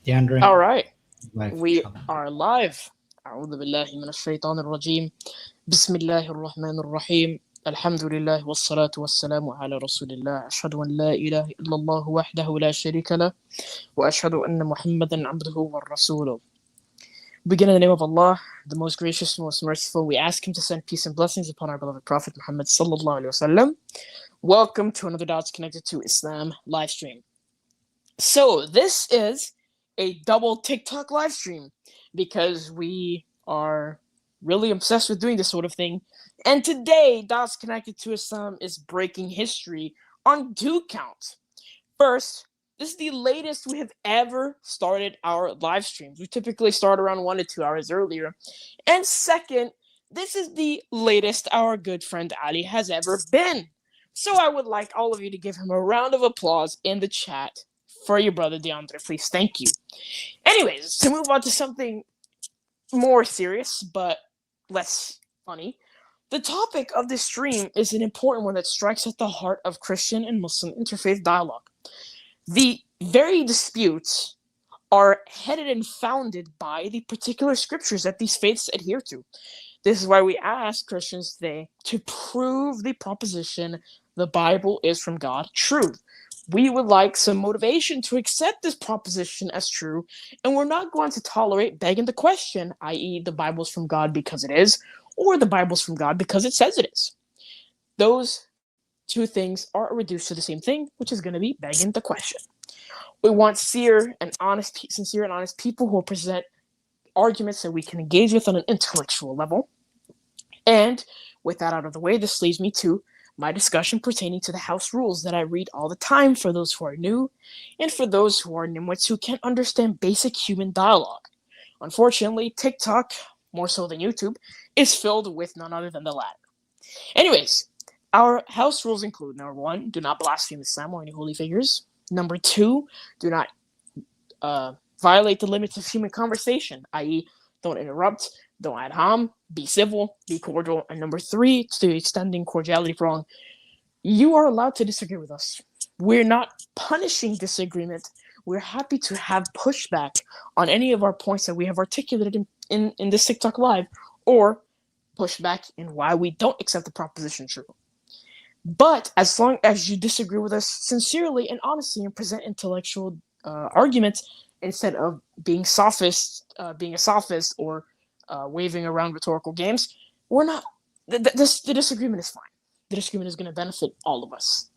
DeAndre. All right, Live, we inshallah. are live. أعوذ بالله من الشيطان الرجيم. بسم الله الرحمن الرحيم. الحمد لله والصلاة والسلام على رسول الله. أشهد أن لا إله إلا الله وحده لا شريك له وأشهد أن محمدا عبده ورسوله. Begin in the name of Allah, the most gracious, most merciful. We ask Him to send peace and blessings upon our beloved Prophet Muhammad sallallahu alaihi wasallam. Welcome to another Dots Connected to Islam live stream. So this is a double TikTok live stream because we are really obsessed with doing this sort of thing. And today, Dots Connected to Islam is breaking history on two counts. First, this is the latest we have ever started our live streams. We typically start around 1 to 2 hours earlier. And second, this is the latest our good friend Ali has ever been. So I would like all of you to give him a round of applause in the chat for your brother DeAndre, please. Thank you. Anyways, to move on to something more serious but less funny, the topic of this stream is an important one that strikes at the heart of Christian and Muslim interfaith dialogue. The very disputes are headed and founded by the particular scriptures that these faiths adhere to. This is why we ask Christians today to prove the proposition the Bible is from God true. We would like some motivation to accept this proposition as true, and we're not going to tolerate begging the question, i.e., the Bible's from God because it is, or the Bible's from God because it says it is. Those two things are reduced to the same thing, which is going to be begging the question. We want sincere and honest people who will present arguments that we can engage with on an intellectual level. And with that out of the way, this leads me to my discussion pertaining to the house rules that I read all the time for those who are new and for those who are nimwits who can't understand basic human dialogue. Unfortunately, TikTok, more so than YouTube, is filled with none other than the latter. Anyways, our house rules include, number 1, do not blaspheme Islam or any holy figures. Number 2, do not violate the limits of human conversation, i.e., don't interrupt, don't add harm, be civil, be cordial. And number 3, to extending cordiality wrong, you are allowed to disagree with us. We're not punishing disagreement. We're happy to have pushback on any of our points that we have articulated in this TikTok live, or pushback in why we don't accept the proposition true. But as long as you disagree with us sincerely and honestly and present intellectual arguments instead of being being a sophist or waving around rhetorical games, we're not. The disagreement is fine. The disagreement is going to benefit all of us.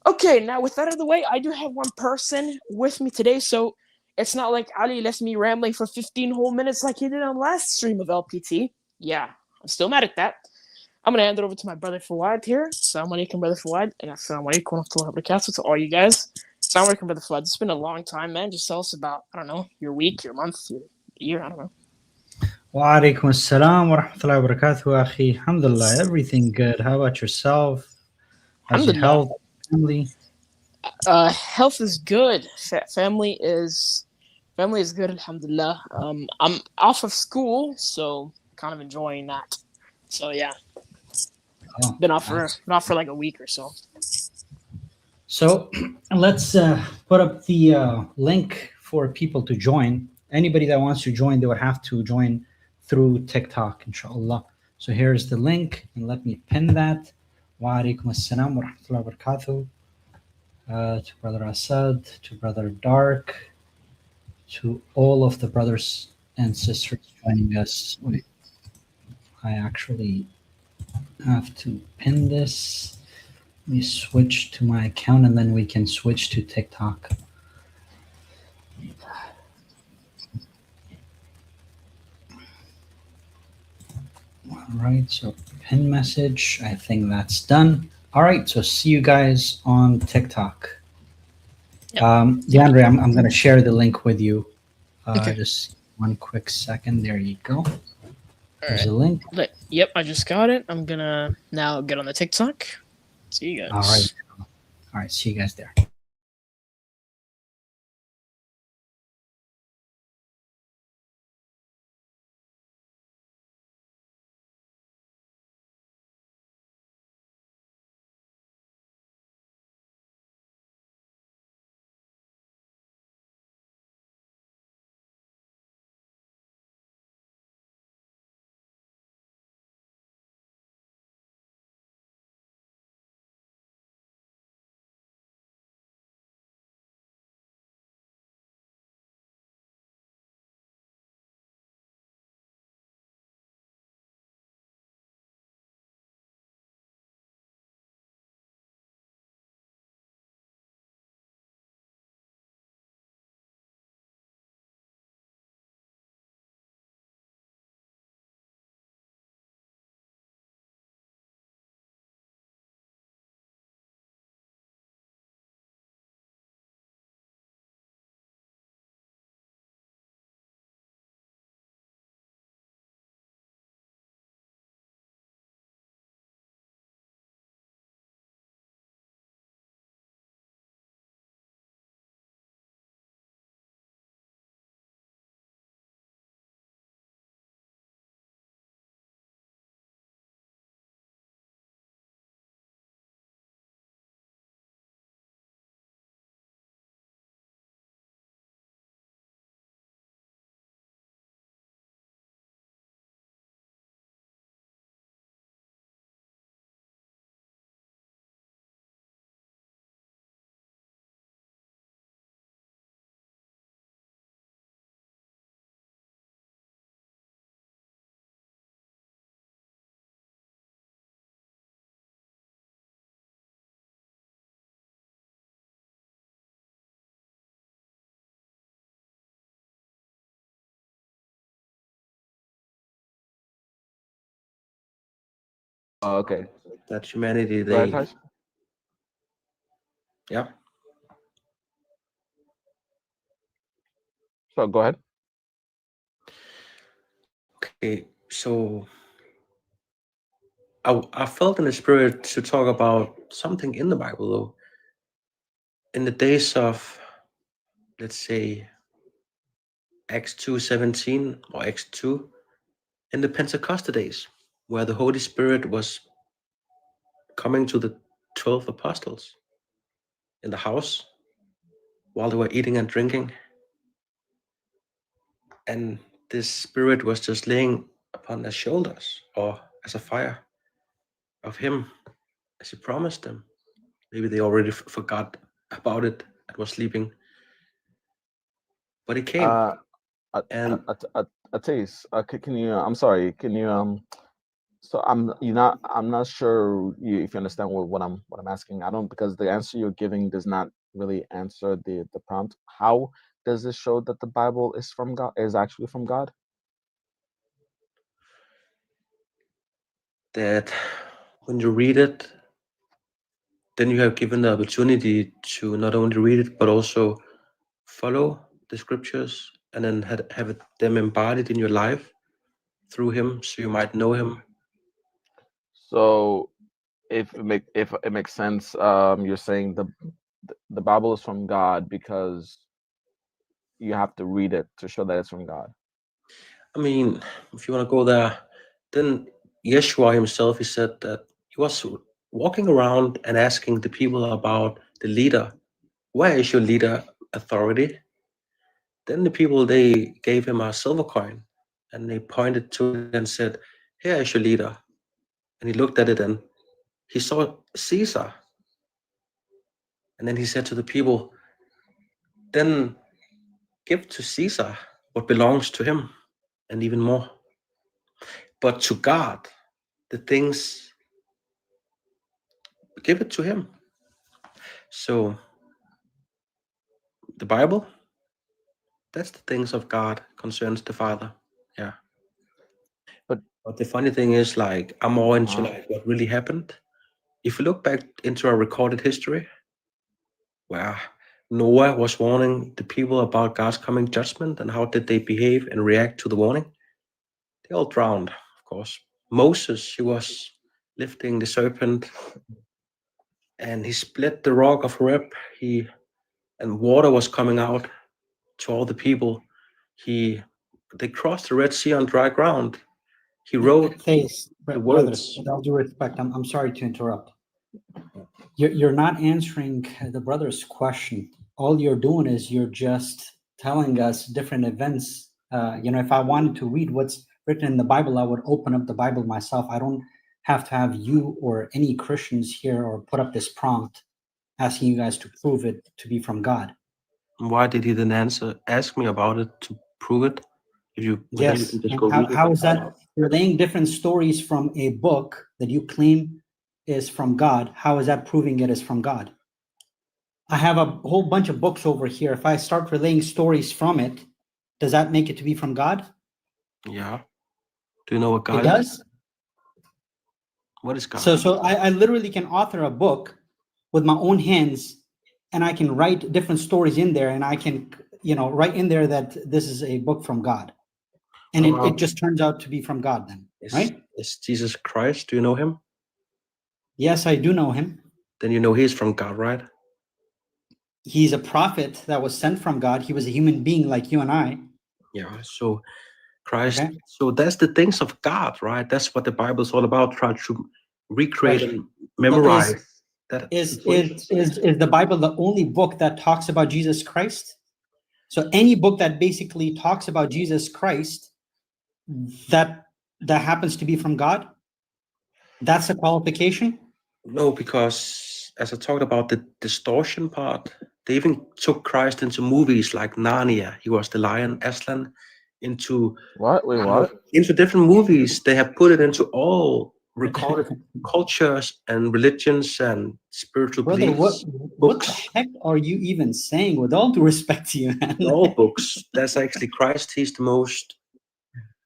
Okay, now with that out of the way, I do have one person with me today, so it's not like Ali left me rambling for 15 whole minutes like he did on last stream of LPT. Yeah, I'm still mad at that. I'm going to hand it over to my brother Fawad here. Assalamu alaikum, brother Fawad. And assalamu alaikum wa rahmatullahi wa barakatuh to all you guys. Assalamu alaikum, brother Fawad. It's been a long time, man. Just tell us about, I don't know, your week, your month, your year, I don't know. Wa alaikum assalam wa rahmatullahi wa barakatuh, akhi. Alhamdulillah, everything good. How about yourself? How's your health, family? Health is good. Family is good, alhamdulillah. I'm off of school, so kind of enjoying that. So yeah. Been off for like a week or so. So let's put up the link for people to join. Anybody that wants to join, they would have to join through TikTok, inshallah. So here's the link, and let me pin that. Wa alaikum assalam wa rahmatullahi wa barakatuh. To Brother Asad, to Brother Dark, to all of the brothers and sisters joining us. Wait, I actually have to pin this. Let me switch to my account and then we can switch to TikTok. All right, so pin message, I think that's done. All right. So see you guys on TikTok. Yep. Thank you. DeAndre, I'm going to share the link with you. Okay. Just one quick second. There you go. All There's right. a link. Yep, I just got it. I'm gonna now get on the TikTok. See you All right. guys. All right. See you guys there. Okay. That humanity, Go ahead, they, Taj. yeah. So go ahead. Okay, so I felt in the spirit to talk about something in the Bible, though. In the days of, let's say, Acts 2:17 or Acts 2, in the Pentecostal days, where the Holy Spirit was coming to the 12 apostles in the house while they were eating and drinking, and this Spirit was just laying upon their shoulders or as a fire of Him as He promised them. Maybe they already forgot about it and was sleeping, but He came. Uh, And Atis, can you? I'm sorry. Can you? So I'm you not. I'm not sure if you understand what I'm asking. I don't, because the answer you're giving does not really answer the prompt. How does this show that the Bible is from God? Is actually from God? that when you read it, then you have given the opportunity to not only read it but also follow the scriptures and then have them embodied in your life through Him, so you might know Him. So if it makes sense, you're saying the Bible is from God because you have to read it to show that it's from God. I mean, if you want to go there, then Yeshua himself, he said that he was walking around and asking the people about the leader. Where is your leader authority? Then the people, they gave him a silver coin and they pointed to it and said, here is your leader. And he looked at it and he saw Caesar. And then he said to the people, then give to Caesar what belongs to him and even more. But to God, the things, give it to him. So the Bible, that's the things of God concerns the Father. Yeah. But But the funny thing is, like, I'm more into uh, like what really happened. if you look back into our recorded history, where Noah was warning the people about God's coming judgment and how did they behave and react to the warning, they all drowned, of course. Moses, he was lifting the serpent and he split the rock of Horeb. And water was coming out to all the people. They crossed the Red Sea on dry ground. He wrote Thais, the brothers, words. with all due respect, I'm sorry to interrupt. You're not answering the brother's question. All you're doing is you're just telling us different events. If I wanted to read what's written in the Bible, I would open up the Bible myself. I don't have to have you or any Christians here or put up this prompt asking you guys to prove it to be from God. Why did he then ask me about it to prove it? Then you Yes. can just And go read it. how is that relaying different stories from a book that you claim is from God? How is that proving it is from God? I have a whole bunch of books over here. If I start relaying stories from it, does that make it to be from God? Yeah. Do you know what God It is? does. What is God? So I literally can author a book with my own hands, and I can write different stories in there, and I can, write in there that this is a book from God, and it just turns out to be from God then, right? Is Jesus Christ? Do you know him? Yes, I do know him. Then you know he's from God, right? He's a prophet that was sent from God. He was a human being like you and I. Yeah. So Christ. Okay. So that's the things of God, right? That's what the Bible is all about. Try to recreate Right. and memorize So that. is the Bible the only book that talks about Jesus Christ? So any book that basically talks about Jesus Christ that happens to be from God, that's a qualification? No, because as I talked about the distortion part, they even took Christ into movies like Narnia. He was the lion, Aslan, into What? Wait, what? into different movies. They have put it into all recorded cultures and religions and spiritual Brother, beliefs. what the Books, heck are you even saying? With all due respect to you, man. all books. That's actually Christ. He's the most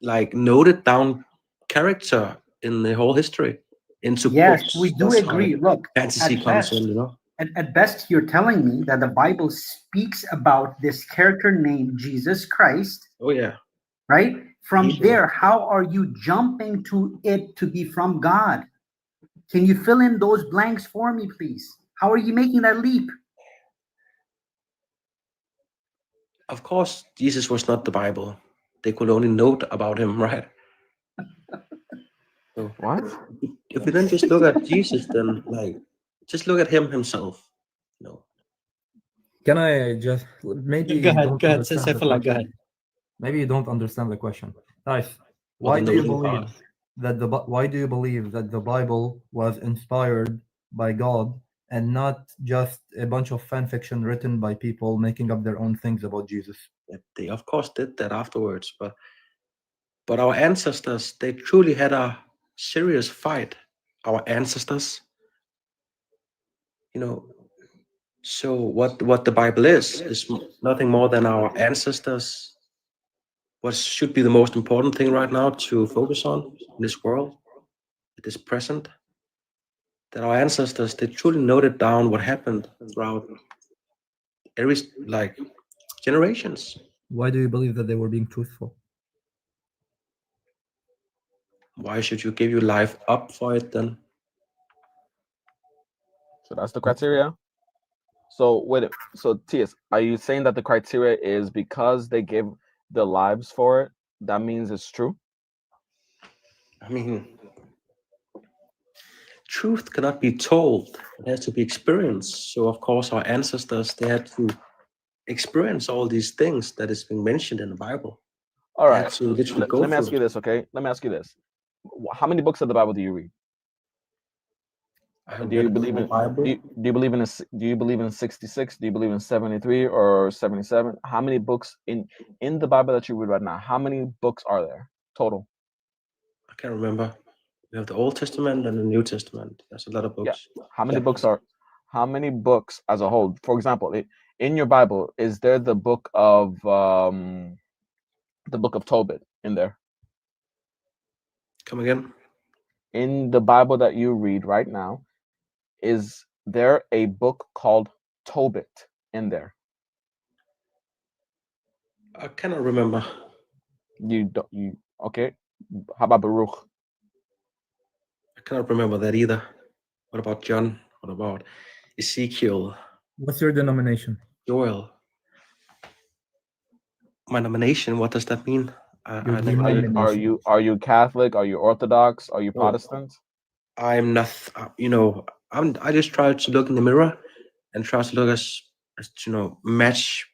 noted down character in the whole history. Into Yes, books. we do That's how agree. Look, fantasy at comes best, in. at best, you're telling me that the Bible speaks about this character named Jesus Christ, Oh yeah. right? From Hebrew. there, how are you jumping to it to be from God? Can you fill in those blanks for me, please? How are you making that leap? Of course, Jesus was not the Bible. They could only note about him, right? So What? if you then just look at Jesus, then just look at him himself. Can I just maybe Go you ahead, don't go ahead, understand the Saifullah, go question. ahead. Maybe you don't understand the question. Nice. Well, Why he do you knows him believe God. that why do you believe that the Bible was inspired by God and not just a bunch of fan fiction written by people making up their own things about Jesus? They of course did that afterwards, but our ancestors, they truly had a serious fight. Our ancestors, so what the Bible is nothing more than our ancestors. What should be the most important thing right now to focus on in this world, at this present, that our ancestors, they truly noted down what happened throughout every generations. Why do you believe that they were being truthful? Why should you give your life up for it then? So that's the criteria. So so T.S., are you saying that the criteria is because they gave their lives for it? That means it's true. I mean, truth cannot be told; it has to be experienced. So, of course, our ancestors, they had to experience all these things that is being mentioned in the Bible. All They right. had to literally go Let me ask through you it. this, okay? Let me ask you this. How many books of the Bible do you read? I have Do you read the believe in Bible. do you believe in do you believe in 66? Do you believe in 73 or 77? How many books in the Bible that you read right now? How many books are there total? I can't remember. We have the Old Testament and the New Testament. There's a lot of books. How many books as a whole? For example, in your Bible, is there the book of Tobit in there? Come again? In the Bible that you read right now, Is there a book called Tobit in there? I cannot remember. You don't. You okay? How about Baruch? I cannot remember that either. What about John? What about Ezekiel? What's your denomination? Joel? My nomination. What does that mean? Your I never heard it. Are you Catholic? Are you Orthodox? Are you No, Protestant? I'm not. I just try to look in the mirror and try to look as match,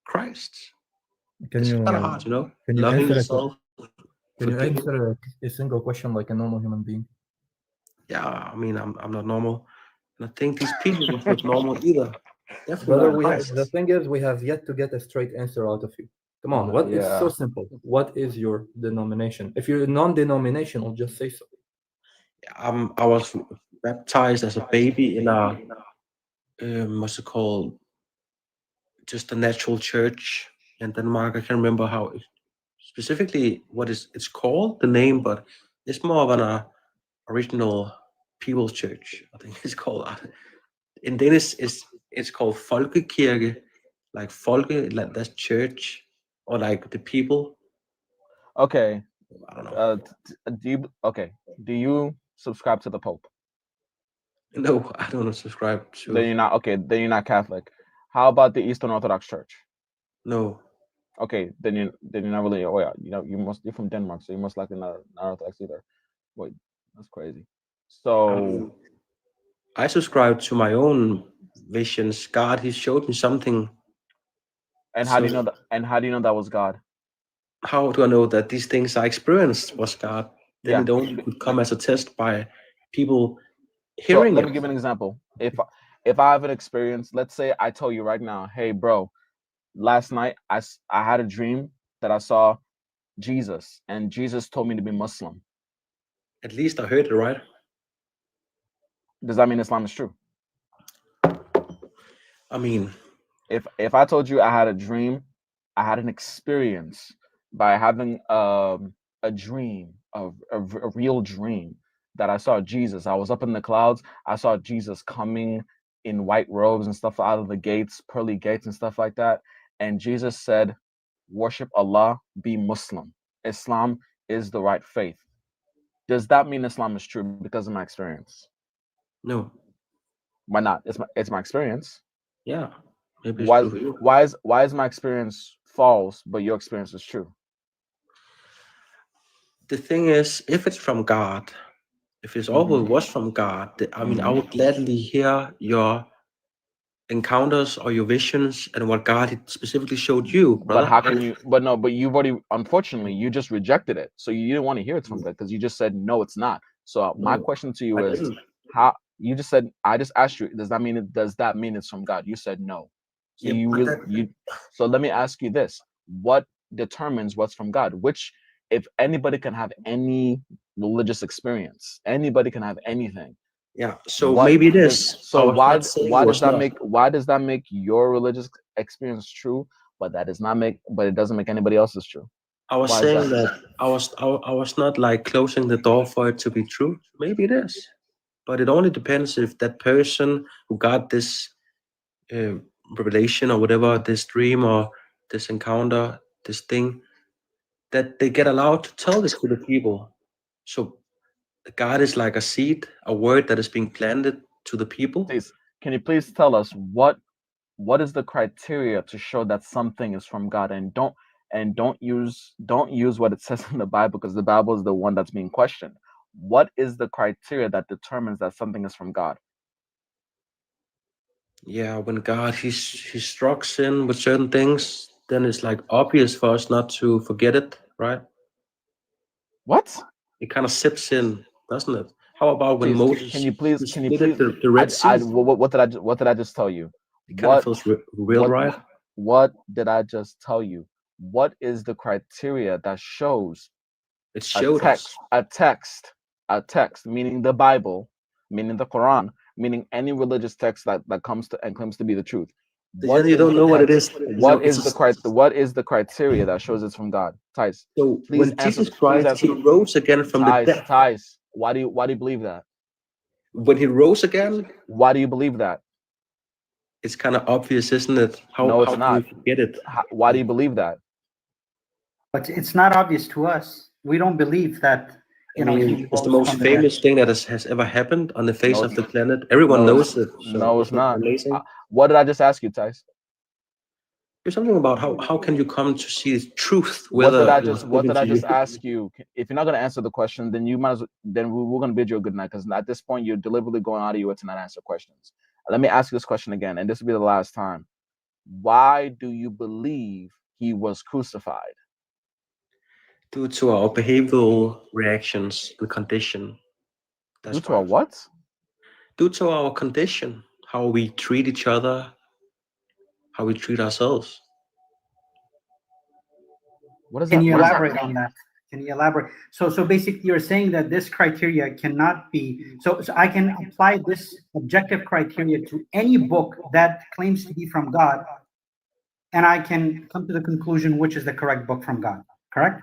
Christ. Can It's you kind of hard, can you loving answer yourself. can you forgiving. answer a single question like a normal human being? Yeah, I mean, I'm not normal, and I think these people are not normal either. Definitely Brother, not Christ. the thing is, we have yet to get a straight answer out of you. Come on, what is so Yeah. simple? What is your denomination? If you're non-denominational, just say so. I was baptized as a baby in a what's it called? Just a natural church in Denmark. I can't remember how specifically what it's called, the name, but it's more of an original people's church. I think it's called. In Danish, it's called Folkekirke, like Folke, like that's church, or like the people. Okay. I don't know. Do you subscribe to the Pope? No, I don't subscribe Then to. you're not okay. Then you're not Catholic. How about the Eastern Orthodox Church? No, Okay, then you're not really. Oh yeah, you're from Denmark, so you're most likely not Orthodox either. Wait, that's crazy. So I subscribe to my own visions. God, He showed me something. and how So do you know that? And how do you know that was God? how do I know that these things I experienced was God? Then Yeah. it only could come as a test by people So hearing let it. me give an example. If I have an experience, let's say I tell you right now, hey bro, last night I had a dream that I saw Jesus, and Jesus told me to be Muslim. At least I heard it right. Does that mean Islam is true? I mean, If I told you I had a dream, I had an experience by having a dream, a real dream that I saw Jesus. I was up in the clouds. I saw Jesus coming in white robes and stuff out of the gates, pearly gates and stuff like that. And Jesus said, "Worship Allah, be Muslim. Islam is the right faith." Does that mean Islam is true because of my experience? no. Why not? It's my experience. Yeah, maybe it's true for you. Why is my experience false but your experience is true? The thing is, if it's from God, if it's always was from God, I mean, I would gladly hear your encounters or your visions and what God had specifically showed you, But brother. how can you? But no, but you've already, unfortunately, you just rejected it. So you didn't want to hear it's from God because you just said no, it's not. So my No, question to you I is, didn't. how you just said? I just asked you. Does that mean it's from God? You said no. So Yeah, you but really you. So let me ask you this: what determines what's from God? Which, if anybody can have any religious experience, anybody can have anything. yeah. So What maybe it does is. I so was not saying it was not. why does that make your religious experience true, but it doesn't make anybody else's true? I was Why is saying that? that I was not like closing the door for it to be true. Maybe it is, but it only depends if that person who got this uh, revelation or whatever, this dream or this encounter, this thing, that they get allowed to tell this to the people. So God is like a seed, a word that is being planted to the people. Please, can you please tell us what is the criteria to show that something is from God, and don't use what it says in the Bible, because the Bible is the one that's being questioned. What is the criteria that determines that something is from God? Yeah, when God he strikes in with certain things, then it's like obvious for us not to forget it, right? What? It kind of sips in, doesn't it? How about when Please, Moses can he you split please? the Red Sea? What did I just tell you? It kind of What feels real, what right? what did I just tell you? What is the criteria that shows It a showed us. text, a text, a text, meaning the Bible, meaning the Quran, meaning any religious text that comes to and claims to be the truth? Then you don't know what it is. What is the criteria that shows it's from God? Tice, So please when answer. Jesus Christ he rose again from the Tice, death. Tice. Why do you believe that? when he rose again, Why do you believe that? it's kind of obvious, isn't it? No, it's how not. can we forget it? Why do you believe that? But it's not obvious to us. We don't believe that, I mean, he it's the rose most from the dead. famous thing that has ever happened on the face No, of the planet. Everyone no, knows it. So no, it's isn't it not. amazing? What did I just ask you, Tice? There's something about how can you come to see the truth, What did whether I it was just What given did I to you. just ask you? If you're not gonna answer the question, then you might as well, then we're gonna bid you a good night, because at this point you're deliberately going out of your way to not answer questions. Let me ask you this question again, and this will be the last time. Why do you believe he was crucified? Due to our behavioral reactions and condition. Due That's to a why. what? Due to our condition, how we treat each other, how we treat ourselves. What is Can that? you What does that elaborate mean? on that? Can you elaborate? So basically, you're saying that this criteria cannot be. So I can apply this objective criteria to any book that claims to be from God, and I can come to the conclusion which is the correct book from God. Correct?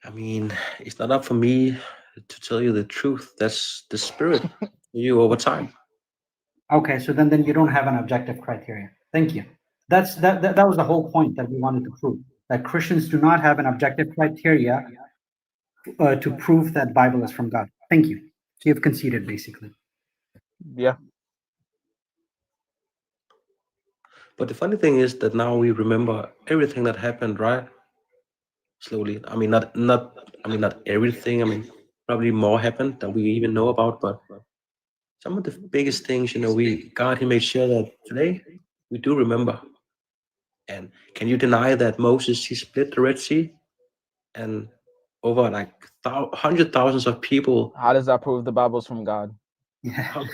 I mean, it's not up for me to tell you the truth. That's the spirit for you over time. Okay. So then you don't have an objective criteria. Thank you. That was the whole point that we wanted to prove, that Christians do not have an objective criteria to prove that Bible is from God. Thank you. So you've conceded, basically. Yeah. But the funny thing is that now we remember everything that happened, right? Slowly. I mean, not everything. I mean, probably more happened than we even know about. But some of the biggest things, God, He made sure that today we do remember. And can you deny that Moses, he split the Red Sea, and over like hundred thousands of people? How does that prove the Bible's from God? Yeah. How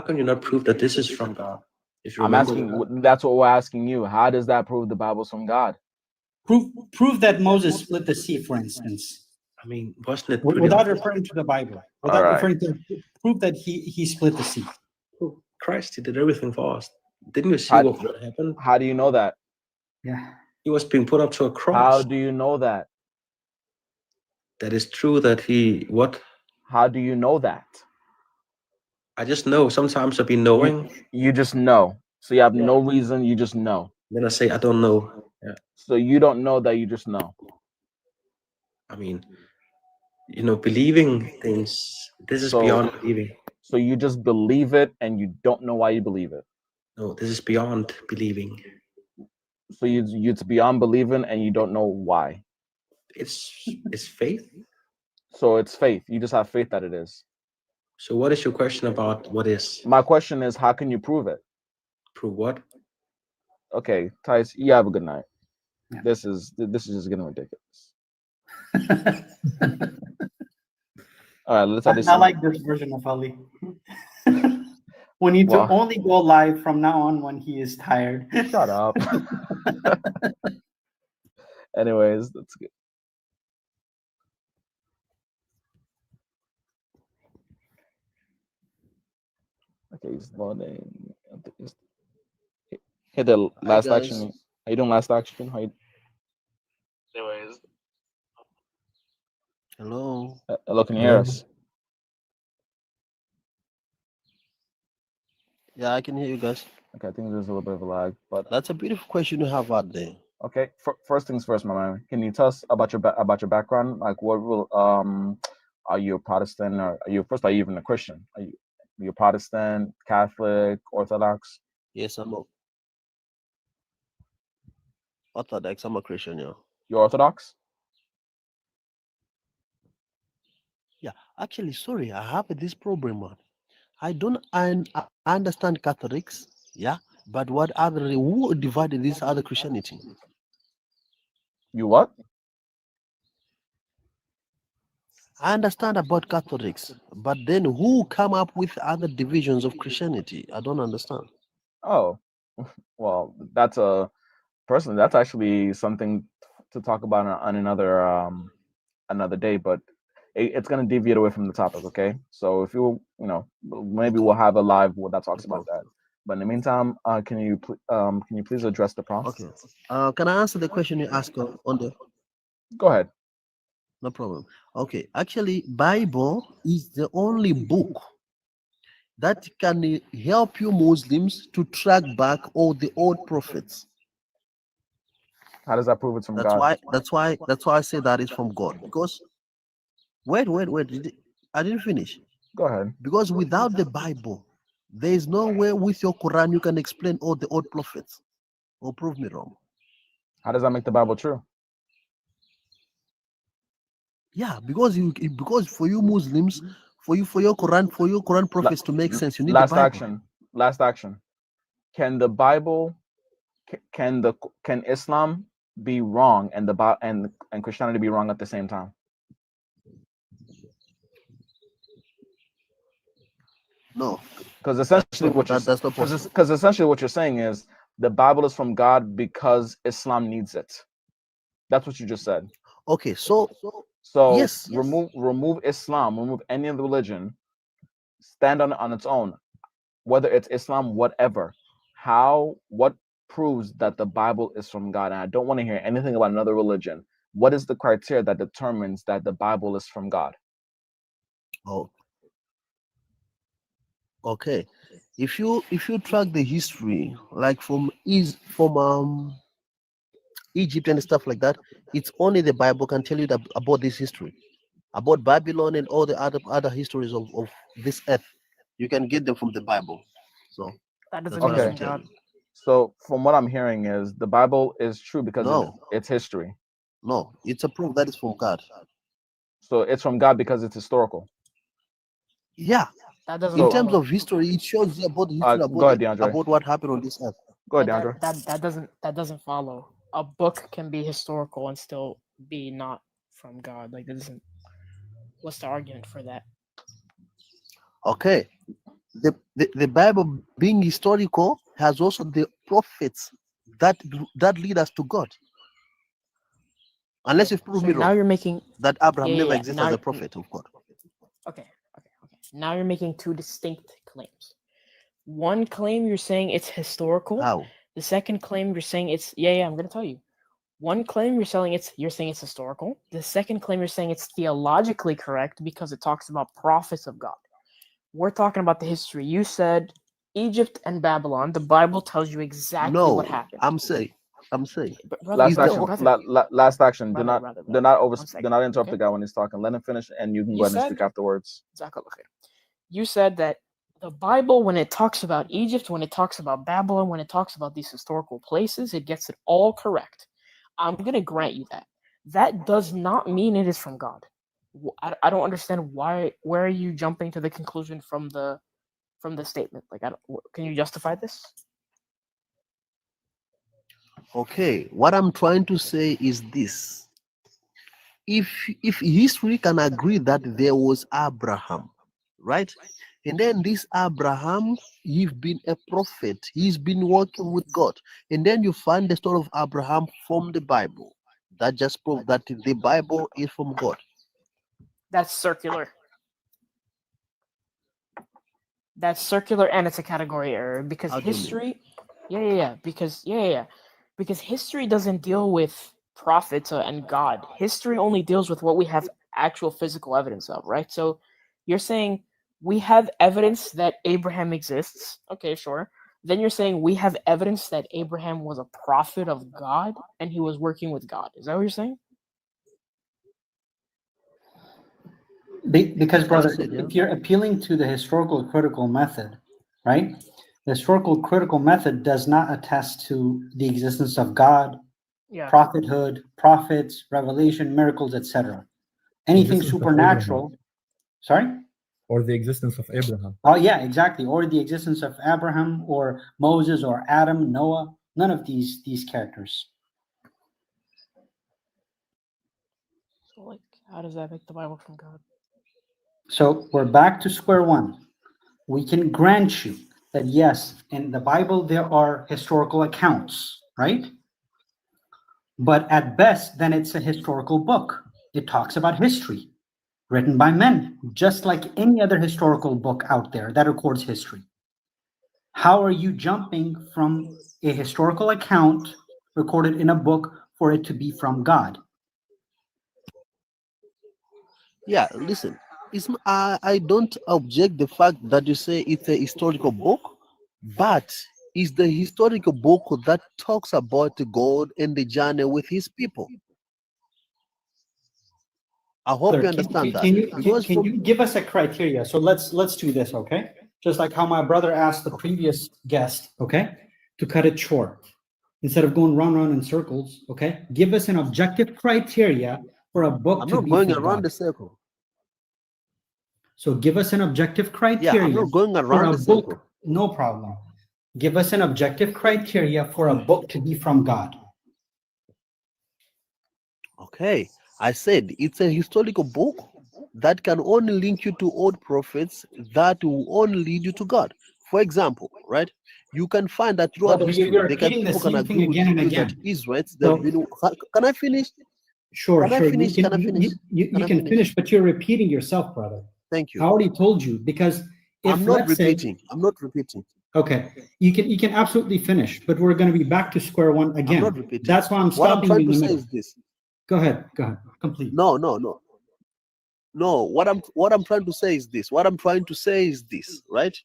can you not prove that this is from God? If you I'm remember, asking. That's what we're asking you. How does that prove the Bible's from God? Prove that Moses split the sea, for instance, I mean, wasn't it pretty without obvious? referring to the Bible. All Without right. referring to prove that he split the sea. Christ, He did everything for us. Didn't you see How- what happened? How do you know that? Yeah. He was being put up to a How cross. do you know that? That is true that he what? How do you know that? I just know. Sometimes I've been knowing. You just know. So you have no reason. You just know. Then I say I don't know. Yeah. So you don't know that you just know. I mean, believing things. This is So- beyond believing. So you just believe it and you don't know why you believe it. No, this is beyond believing. So it's beyond believing and you don't know why. It's faith. So it's faith. You just have faith that it is. So what is your question about what is? My question is, how can you prove it? Prove what? Okay, Tice, you have a good night. Yeah. This is just getting ridiculous. All right, let's at least. I like this version of Ali. We need to Wow. only go live from now on when he is tired. Shut up. Anyways, that's good. Okay, he's loading. Hit the last guys. action. How you doing? Last action. How you? Anyways, Hello. hello, can you hear Hello? us? Yeah, I can hear you guys. Okay, I think there's a little bit of a lag, but That's a beautiful question you have out there. okay. First things first, my man. Can you tell us about your background? Like, what will are you a Protestant or are you even a Christian? Are you Protestant, Catholic, Orthodox? Yes, I'm a Orthodox. I'm a Christian, yeah. You're Orthodox? Yeah, actually, sorry, I have this problem, man. I don't I understand Catholics, yeah, but who divided this other Christianity? You what? I understand about Catholics, but then who come up with other divisions of Christianity? I don't understand. Oh, well, that's actually something to talk about on another day, but it's gonna deviate away from the topic. Okay, so if maybe we'll have a live that talks about that. But in the meantime, can you please address the prompt? Okay. Can I answer the question you asked on the? Go ahead. No problem. Okay, actually, Bible is the only book that can help you Muslims to track back all the old prophets. How does that prove it's from That's God? why I say that is from God. Because wait, I didn't finish. Go ahead. Because without the Bible, there is no way with your Quran you can explain all the old prophets or prove me wrong. How does that make the Bible true? Yeah, because for you Muslims, for your Quran prophets to make sense, you need the Last Bible. action. Last action. Can the Bible, can Islam be wrong and and Christianity be wrong at the same time? No, Because essentially that's not possible. because essentially what you're saying is the Bible is from God because Islam needs it. That's what you just said. Okay, so yes, remove Islam, remove any other religion, stand on its own, whether it's Islam, whatever. What proves that the Bible is from God? And I don't want to hear anything about another religion. What is the criteria that determines that the Bible is from God? oh, okay. If you track the history, like from Egypt and stuff like that, it's only the Bible can tell you about this history, about Babylon and all the other histories of this earth. You can get them from the Bible. So That that's doesn't what mean I it's can from tell God. you. So from what I'm hearing is the Bible is true because No, it's history. no, it's a proof that it's from God. So it's from God because it's historical. Yeah, That doesn't in So terms follow. of history, it shows you about the history go ahead, DeAndre. about what happened on this earth. Go ahead, That, DeAndre. that doesn't follow. A book can be historical and still be not from God. Like that doesn't. What's the argument for that? Okay, the Bible being historical has also the prophets that lead us to God. Unless Okay, you prove so me now wrong you're making that Abraham never yeah. existed Now as a prophet of God. okay. Now you're making two distinct claims. One claim you're saying it's historical. How? The second claim you're saying it's yeah. I'm gonna tell you. One claim you're saying it's historical. The second claim you're saying it's theologically correct because it talks about prophets of God. We're talking about the history. You said Egypt and Babylon. The Bible tells you exactly what No, happened. I'm saying. Brother, Is the Last action. brother, Do not One second, do not interrupt okay? the guy when he's talking. Let him finish, and you can You go ahead and said speak afterwards. Jazakallah khair. You said that the Bible, when it talks about Egypt, when it talks about Babylon, when it talks about these historical places, it gets it all correct. I'm going to grant you that. That does not mean it is from God. I don't understand why. Where are you jumping to the conclusion from the statement? Like, can you justify this? Okay, what I'm trying to say is this. If history can agree that there was Abraham, right? And then this Abraham, he's been a prophet, he's been working with God. And then you find the story of Abraham from the Bible. That just proves that the Bible is from God. That's circular. That's circular, and it's a category error because How do you mean? history. Because history doesn't deal with prophets and God. History only deals with what we have actual physical evidence of, right? So you're saying we have evidence that Abraham exists. Okay, sure. Then you're saying we have evidence that Abraham was a prophet of God and he was working with God. Is that what you're saying? Because, That's what I brother, said, yeah. if you're appealing to the historical critical method, right? The historical critical method does not attest to the existence of God, Yeah. prophethood, prophets, revelation, miracles, etc. Anything Existence of supernatural. Sorry? Or the existence of Abraham. Oh, yeah, exactly. Or the existence of Abraham or Moses or Adam, Noah. None of these characters. So, like, how does that make the Bible from God? So we're back to square one. We can grant you that yes, in the Bible there are historical accounts, right? But at best, then it's a historical book. It talks about history written by men, just like any other historical book out there that records history. How are you jumping from a historical account recorded in a book for it to be from God? Yeah, listen. I don't object the fact that you say it's a historical book, but it's the historical book that talks about God and the journey with His people. I hope Brother, you understand that. can you Because can you give us a criteria? So let's do this, okay? Just like how my brother asked the previous guest, okay, to cut it short instead of going round in circles, okay? Give us an objective criteria for a book I'm to not be going from around God. the circle. So give us an objective Yeah, criteria I'm not going for around a the circle. book. No problem. Give us an objective criteria for a book to be from God. Okay, I said it's a historical book that can only link you to old prophets that will only lead you to God. For example, right? You can find that throughout Brother, history, you're they can repeating the people can same thing agree with again and you that again. Israelites So they've been. Can I finish? sure, Can I sure. finish? Can I finish? You Can I can finish? finish, but you're repeating yourself, brother. Thank I you. already told you, because if I'm not let's say, repeating. I'm not repeating. okay, you can absolutely finish, but we're going to be back to square one I'm not again. repeating. That's why I'm What I'm stopping trying you in to the say middle. is this. Go ahead, complete. No. No. What I'm trying to say is this. What I'm trying to say is this, right?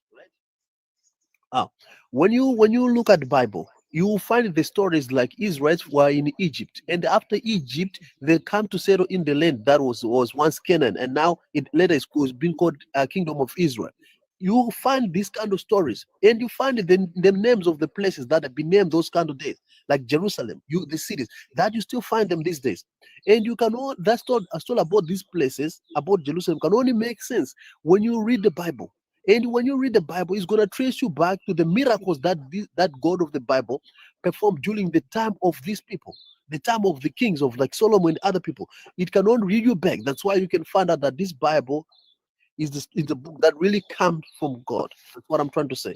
Ah, when you look at the Bible, you will find the stories like Israelites were in Egypt, and after Egypt, they come to settle in the land that was once Canaan, and now it later is being called Kingdom of Israel. You will find these kind of stories, and you find the names of the places that have been named those kind of days, like Jerusalem, the cities that you still find them these days, and you can all that story about these places about Jerusalem can only make sense when you read the Bible. And when you read the Bible, it's going to trace you back to the miracles that God of the Bible performed during the time of these people, the time of the kings of like Solomon and other people. It can only read you back. That's why you can find out that this Bible is the book that really comes from God. That's what I'm trying to say.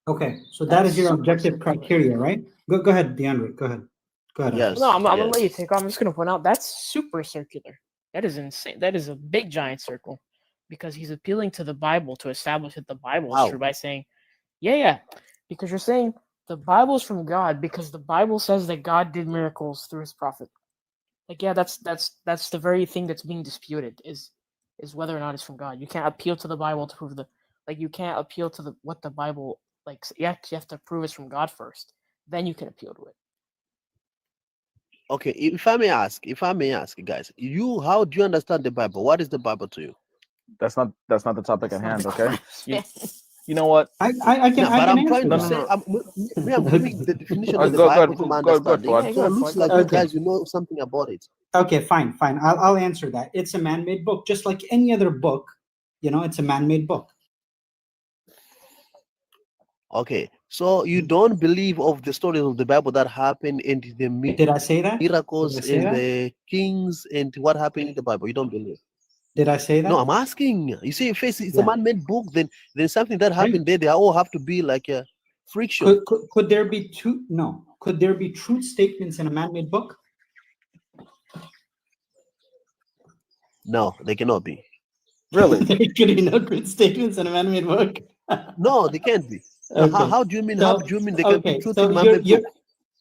Okay, so that That's is your super objective circular. criteria, right? Go ahead, DeAndre. Go ahead. Yes. No, I'm gonna Yes. let you take off. I'm just gonna point out that's super circular. That is insane. That is a big giant circle, because he's appealing to the Bible to establish that the Bible is Wow. true by saying, yeah, because you're saying the Bible is from God because the Bible says that God did miracles through His prophet. Like, yeah, that's the very thing that's being disputed is whether or not it's from God. You can't appeal to the Bible to prove you can't appeal to what the Bible like. You have to prove it's from God first, then you can appeal to it. Okay. If I may ask, guys, how do you understand the Bible? What is the Bible to you? That's not the topic That's at not hand. the Okay. question. You know what? I can No, but I'm answer trying to No, that. no, say, no. I'm giving the definition of the Go, Bible to my go, understanding. Fuad. Yeah, So go it ahead, looks Ford, like go you ahead. Okay. guys, you know something about it. Okay, fine. I'll answer that. It's a man-made book, just like any other book. It's a man-made book. Okay, so you don't believe of the stories of the Bible that happened and the Did I say that? miracles Did I say and that? the kings and what happened in the Bible? You don't believe? Did I say that? No, I'm asking. You see, if it's a Yeah. man-made book, then something that Right. happened there, they all have to be like a friction. Could there be two? No. Could there be truth statements in a man-made book? No, they cannot be. Really? There could be no truth statements in a man-made book. No, they can't be. No, Okay. how do you mean? So- How do you mean they can be okay, truth so in man-made you're book?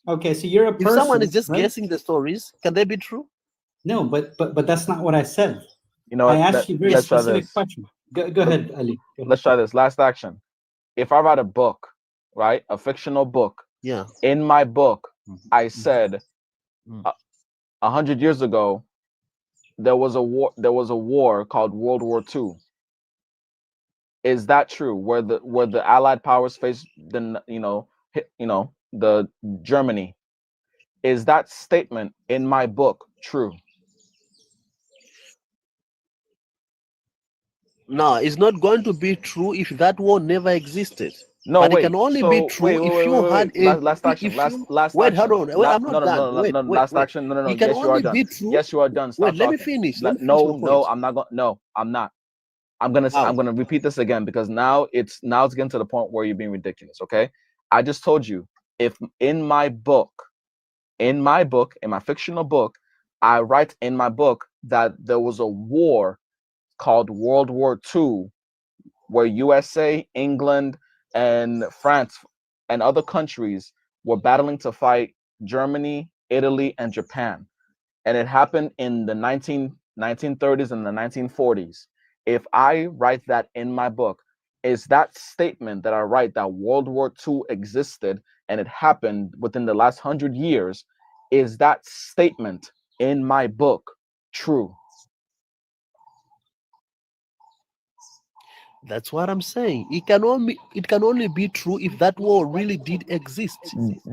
okay. So you're a person. If someone is just right? guessing the stories, can they be true? No, but that's not what I said. You know I what? asked you a very Let's try specific this. question. Go ahead, Ali. Go ahead. Let's try this. Last action. If I write a book, right, a fictional book, Yeah. in my book, I Mhm. said Mm. 100 years ago there was a war. There was a war called World War II. Is that true? Where the Allied powers faced the Germany? Is that statement in my book true? No, it's not going to be true if that war never existed. No, But it wait. can only be So true if you had a. Last action. If you Last wait, action. hold on. Wait, I'm No, not no, done. no, no, Wait, no. wait, Last wait. action. No, no, no. It can Yes, you are only done. be true. Yes, you are done. Stop Wait, let me talking. finish. Let me finish my No, point. I'm not going. No, I'm not. I'm How? gonna repeat this again because now it's getting to the point where you're being ridiculous. Okay, I just told you if in my book, in my fictional book, I write in my book that there was a war called World War II where USA, England, and France and other countries were battling to fight Germany, Italy, and Japan. And it happened in the 1930s and the 1940s. if I write that in my book, is that statement that I write that World War II existed and it happened within the last 100 years, is that statement in my book true? That's what I'm saying. It can only be true if that war really did exist.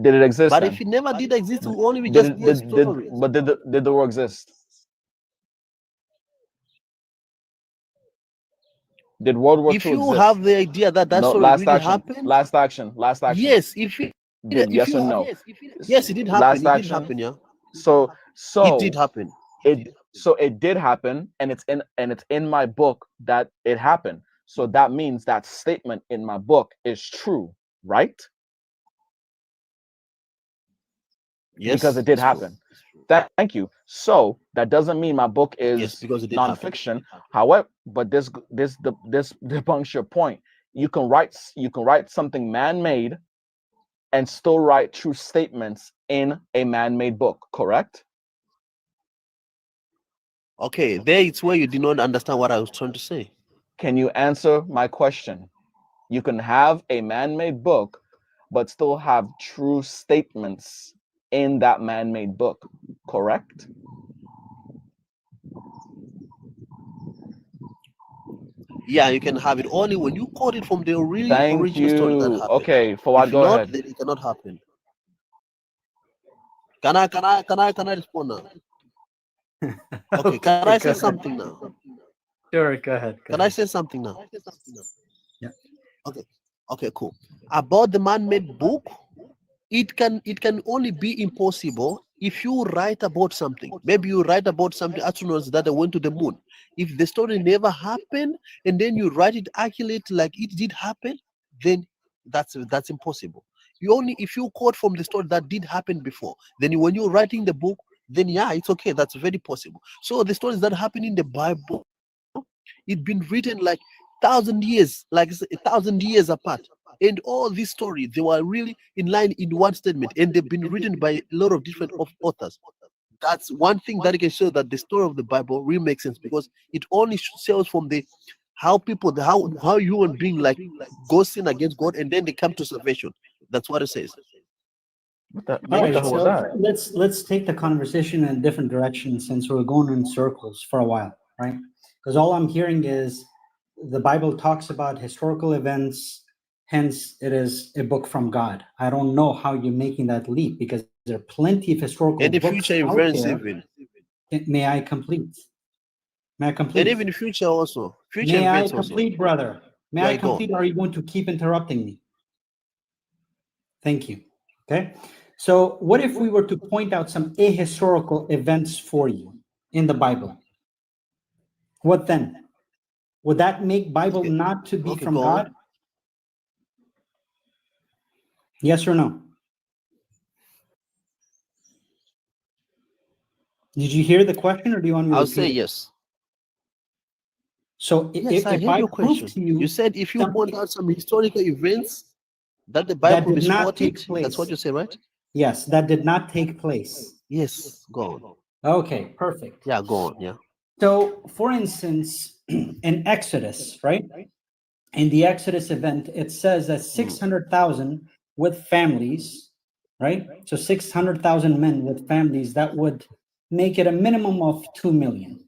Did it exist But then? if it never did exist, it will only be Did, just it, a story. but did the war exist? Did World War If II you exist? have the idea that that No, story last really action. happened, Last action. Last action. yes. If Yes you or no? yes, it did happen. Last It did action. happen. Yeah, So it did happen. it did happen, and it's in my book that it happened. So that means that statement in my book is true, right? Yes, Because it did it's true. happen. Thank you. So that doesn't mean my book is Yes, because it did happen. nonfiction. However, but this debunks your point. You can write something man-made and still write true statements in a man-made book, correct? Okay, there it's where you did not understand what I was trying to say. Can you answer my question? You can have a man-made book, but still have true statements in that man-made book, correct? Yeah, you can have it only when you quote it from the really Thank original story that you. happened. Okay, Fawad, If go not, ahead. then it cannot happen. Can I respond now? Okay, can I say something now? Sure, go ahead. Can I say something now? Yeah. Okay, cool. About the man-made book, it can only be impossible if you write about something. Maybe you write about something astronauts that went to the moon. If the story never happened and then you write it accurate like it did happen, then that's impossible. You only if you quote from the story that did happen before, then when you're writing the book, then yeah, it's okay. That's very possible. So the stories that happen in the Bible, it's been written like 1,000 years, like 1,000 years apart. And all these stories, they were really in line in one statement, and they've been written by a lot of different authors. That's one thing that can show that the story of the Bible really makes sense, because it only shows from the how people, how human being like go sin against God, and then they come to salvation. That's what it says. What the All right, hell was so that? let's take the conversation in a different direction, since we're going in circles for a while, right? Because all I'm hearing is the Bible talks about historical events, hence it is a book from God. I don't know how you're making that leap, because there are plenty of historical And the books future out events there. even. May I complete? May I And complete? even future also. Future May I events also. complete, brother? May Yeah, I go on. complete, or are you going to keep interrupting me? Thank you. Okay. So what if we were to point out some ahistorical events for you in the Bible? What then? Would that make Bible Okay. not to be Okay, from go God? on. Yes or no? Did you hear the question, or do you want me to I'll repeat say it? yes. So Yes, I if heard I your prove question. to you, You said if you some- point out some historical events that the that Bible did not misquoted, take place. that's what you say, right? Yes, that did not take place. Yes, go on. Okay, perfect. Yeah, go on. Yeah. So, for instance, in Exodus, right? In the Exodus event, it says that 600,000 with families, right? So 600,000 men with families, that would make it a minimum of 2 million,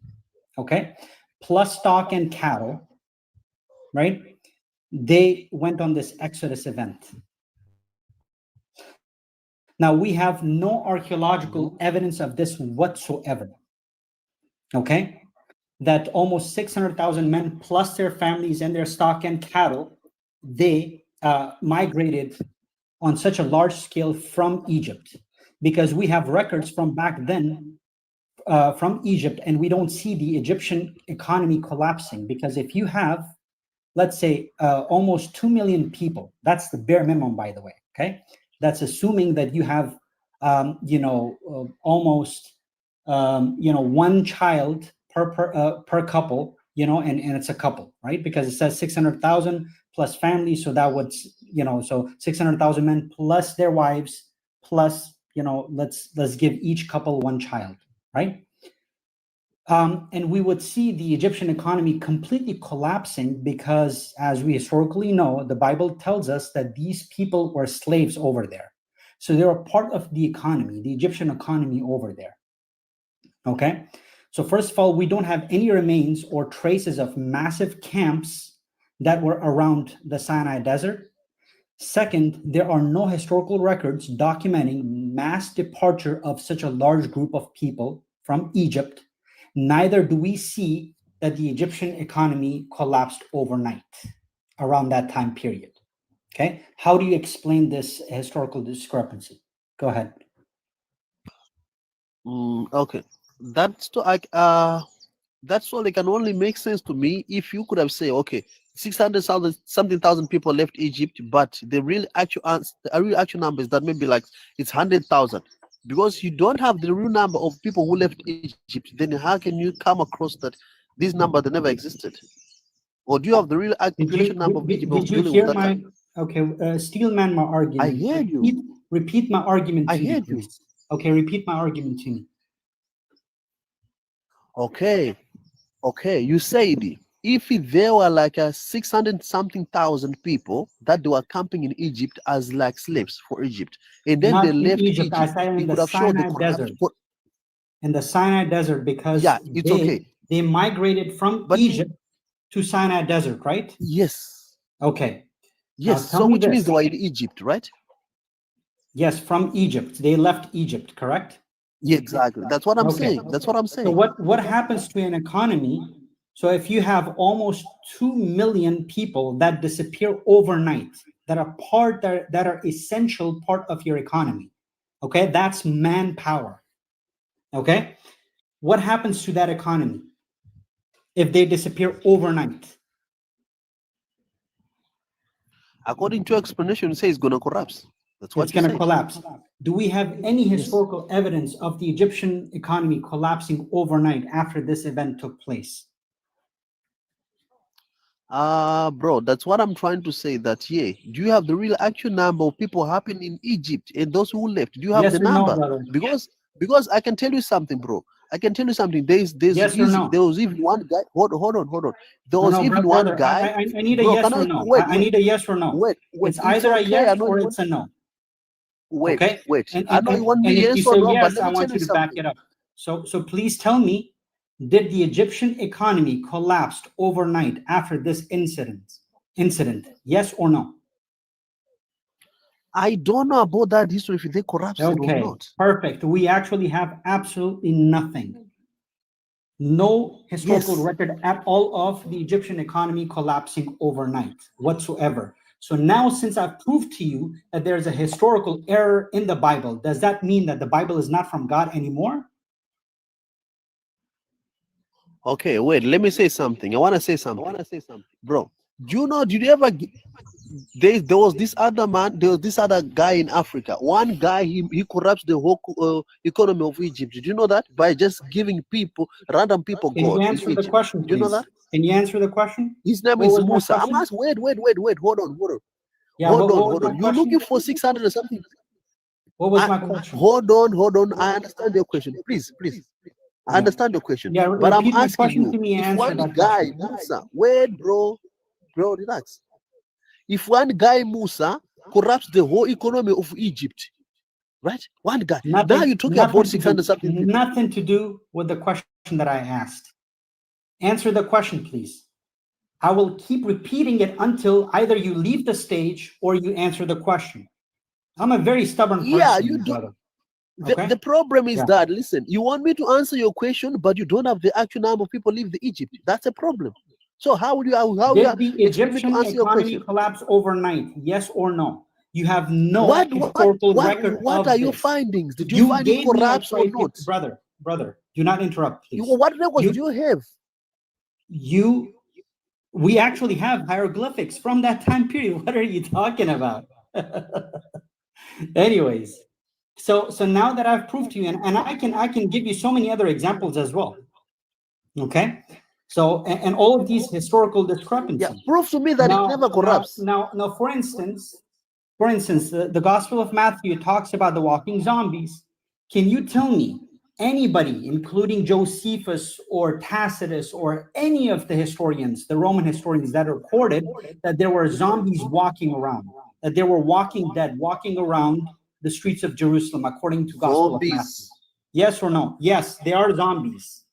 okay? Plus stock and cattle, right? They went on this Exodus event. Now, we have no archaeological evidence of this whatsoever, okay? That almost 600,000 men plus their families and their stock and cattle, they migrated on such a large scale from Egypt, because we have records from back then from Egypt, and we don't see the Egyptian economy collapsing. Because if you have, let's say, almost 2 million people, that's the bare minimum, by the way, okay? That's assuming that you have, almost, one child per couple, and it's a couple, right? Because it says 600,000 plus family, so that would, so 600,000 men plus their wives, plus, let's give each couple one child, right? And we would see the Egyptian economy completely collapsing because, as we historically know, the Bible tells us that these people were slaves over there. So they were part of the economy, the Egyptian economy over there. Okay. So, first of all, we don't have any remains or traces of massive camps that were around the Sinai Desert. Second, there are no historical records documenting mass departure of such a large group of people from Egypt. Neither do we see that the Egyptian economy collapsed overnight around that time period. Okay, how do you explain this historical discrepancy? Go ahead. Okay, that's to that's all. It can only make sense to me if you could have said, okay, 600,000 something thousand people left Egypt, but the real actual numbers that may be like it's 100,000, because you don't have the real number of people who left Egypt. Then how can you come across that these numbers that never existed? Or do you have the real population number of Egypt Did you dealing with hear that my time? okay? Steelman, my argument. I heard you. Repeat my argument I to me, heard you. please. Okay, repeat my argument to me. Okay, you said if there were like a 600 something thousand people that they were camping in Egypt as like slaves for Egypt, and then they Not in left Egypt. I Egypt, said in you the could have showed the Sinai corrupt. Desert. In the Sinai Desert, because Yeah, it's okay. they migrated from But Egypt to Sinai Desert, right? Yes. Okay. Yes. Now tell So me which means this. they were in Egypt, right? Yes, from Egypt. They left Egypt, correct? Yeah, exactly. That's what I'm Okay. saying. That's what I'm So saying. what happens to an economy? So if you have almost 2 million people that disappear overnight, that are essential part of your economy, okay, that's manpower. Okay, what happens to that economy if they disappear overnight? According to your explanation, you say it's gonna collapse. That's what It's you going to say. collapse. Do we have any Yes. historical evidence of the Egyptian economy collapsing overnight after this event took place? Bro, that's what I'm trying to say. That yeah, do you have the real actual number of people happening in Egypt and those who left? Do you have Yes the or no, number? brother? Because I can tell you something, bro. I can tell you something. There's Yes or no? there was even one guy. Hold on. There No, was no, even one brother. guy. I need a Bro, yes can or I no. wait? I need a yes or no. Wait. It's It's either a okay. I yes know or you it's a no. wait. Okay. I know you want And me if you yes or say no, but yes, let I me tell want you you to back something. it up. So please tell me, did the Egyptian economy collapsed overnight after this incident? Yes or no? I don't know about that history if they corrupted or Okay, not. perfect. We actually have absolutely nothing. No historical Yes. record at all of the Egyptian economy collapsing overnight whatsoever. So now, since I've proved to you that there's a historical error in the Bible, does that mean that the Bible is not from God anymore? Okay, wait. Let me say something. I want to say something. Bro, did you ever there was this other man, there was this other guy in Africa. One guy, he corrupts the whole economy of Egypt. Did you know that? By just giving random people Can you God in answer the Egypt. question, Do you know please? that? Can you answer the question? His name What is was my Musa. I'm question? asking, wait. Hold on. Yeah, what was Hold my on. You're question? looking for 600 or something. What was my question? Hold on. I understand your question. Please. I Yeah. understand your question. Yeah, But I'm repeat my asking question you, to me and if answer one that guy, question. Musa, wait, bro, relax. If one guy, Musa, corrupts the whole economy of Egypt, right? One guy. Now you're talking about 600 something people. Nothing to do with the question that I asked. Answer the question, please. I will keep repeating it until either you leave the stage or you answer the question. I'm a very stubborn person, Yeah, you do. brother. Okay? The problem is that, listen, you want me to answer your question, but you don't have the actual number of people leave the Egypt. That's a problem. So how would you Did the expect me to Egyptian answer your economy question? collapse overnight? Yes or no? You have no historical record what of are your this. findings? Did you find it gave me collapse or not? brother, do not interrupt, please. What records do you have? We actually have hieroglyphics from that time period. What are you talking about? Anyways, so now that I've proved to you, and I can give you so many other examples as well. Okay, so and all of these historical discrepancies. Yeah, prove to me that it never corrupts. Now, for instance, the Gospel of Matthew talks about the walking zombies. Can you tell me anybody, including Josephus or Tacitus or any of the historians, the Roman historians, that recorded that there were zombies walking around, that there were walking dead walking around the streets of Jerusalem, according to Gospel of Matthew? Zombies. Yes or no? Yes, they are zombies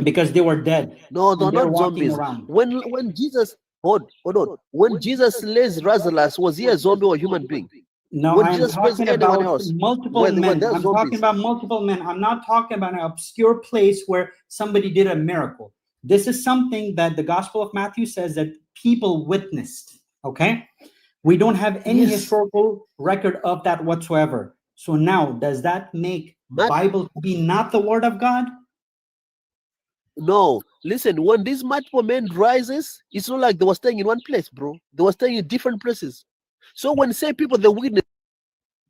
because they were dead No, they're and they're not walking zombies. around. When Jesus hold on. When Jesus slays Lazarus, was he a zombie or a human being? No, When I'm Jesus raised talking anyone about else, multiple when men. they're I'm talking zombies. about multiple men. I'm not talking about an obscure place where somebody did a miracle. This is something that the Gospel of Matthew says that people witnessed. Okay? We don't have any Yes. historical record of that whatsoever. So now, does that make Mat- Bible to be not the word of God? No, listen, when these multiple men rises, it's not like they were staying in one place, bro. They were staying in different places. So when say people the witness,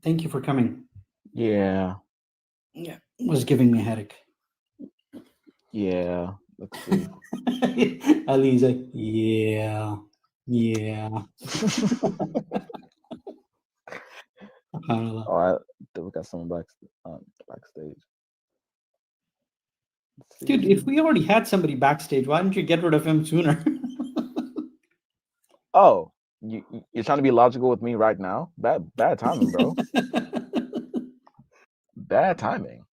Thank you for coming. Yeah. Yeah, it was giving me a headache. Yeah. Let's see. Ali's like, yeah. SubhanAllah. All right. We got someone backstage. Let's see. Dude, if we already had somebody backstage, why didn't you get rid of him sooner? Oh, you're trying to be logical with me right now? Bad timing, bro. Bad timing.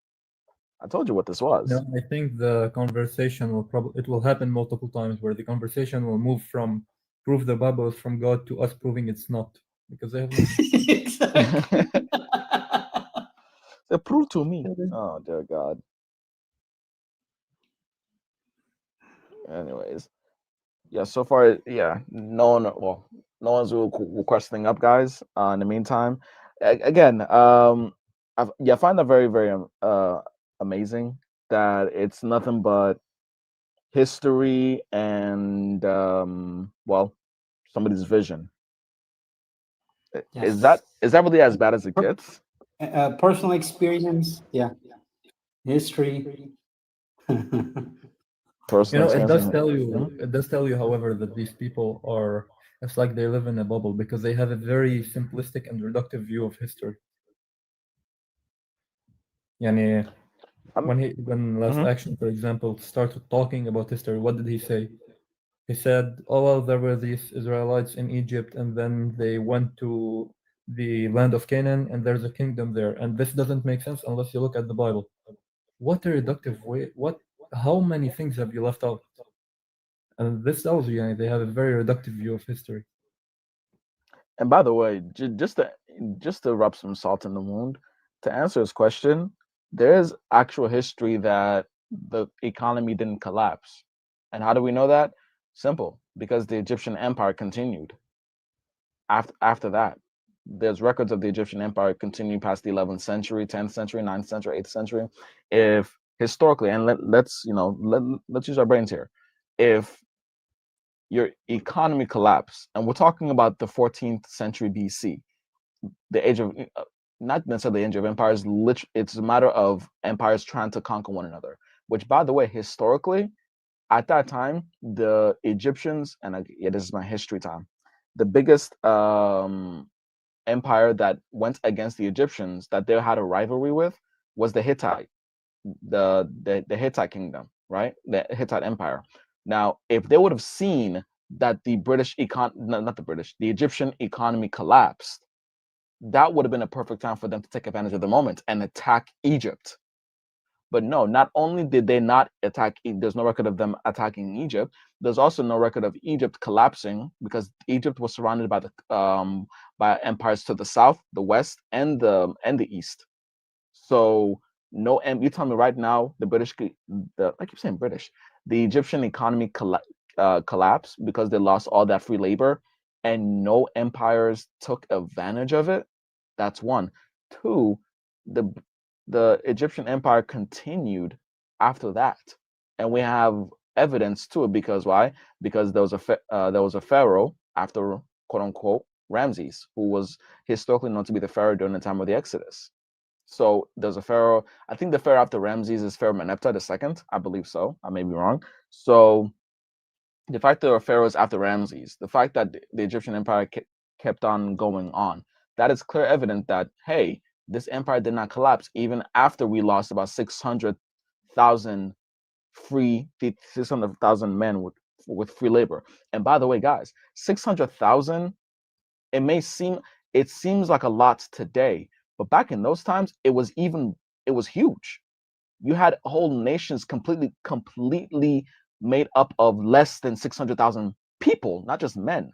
I told you what this was. No, I think the conversation will it will happen multiple times where the conversation will move from prove the Bible is from God to us proving it's not, because they have Exactly. They prove to me. Oh dear God. Anyways, yeah. So far, yeah. No one's really questioning up, guys. In the meantime, again, I find that very, very amazing that it's nothing but history and somebody's vision. Is Yes. that really as bad as it gets? Personal experience, yeah. History. Personal it does experience. tell you. It does tell you, however, that these people are. It's like they live in a bubble because they have a very simplistic and reductive view of history. Yani, when Last Action, for example, started talking about history, what did he say? He said, "Oh well, there were these Israelites in Egypt, and then they went to the land of Canaan, and there's a kingdom there." And this doesn't make sense unless you look at the Bible. What a reductive way! How many things have you left out? And this tells you, they have a very reductive view of history. And by the way, just to rub some salt in the wound, to answer his question, there is actual history that the economy didn't collapse. And how do we know that? Simple, because the Egyptian Empire continued. After that, there's records of the Egyptian Empire continuing past the 11th century, 10th century, 9th century, 8th century. If historically, and let's use our brains here, if your economy collapsed, and we're talking about the 14th century BC, the age of not necessarily the age of empires. It's a matter of empires trying to conquer one another. Which, by the way, historically, at that time, the Egyptians, and this is my history time, the biggest empire that went against the Egyptians that they had a rivalry with was the Hittite, the Hittite kingdom, right? The Hittite Empire. Now, if they would have seen that the the Egyptian economy collapsed, that would have been a perfect time for them to take advantage of the moment and attack Egypt. But no, not only did they not attack, there's no record of them attacking Egypt. There's also no record of Egypt collapsing because Egypt was surrounded by by empires to the south, the west, and the east. So no, and you tell me right now, I keep saying British, the Egyptian economy collapsed because they lost all that free labor, and no empires took advantage of it. That's one. Two, the Egyptian empire continued after that, and we have evidence to it because why? Because there was a pharaoh after quote unquote Ramses, who was historically known to be the pharaoh during the time of the Exodus. So there's a pharaoh. I think the pharaoh after Ramses is Pharaoh Meneptah II. I believe so. I may be wrong. So the fact that there are pharaohs after Ramses, the fact that the Egyptian empire kept on going on, that is clear evidence that hey, This empire did not collapse even after we lost about 600,000 600,000 men with free labor. And by the way, guys, 600,000, it seems like a lot today, but back in those times, it was huge. You had whole nations completely made up of less than 600,000 people, not just men.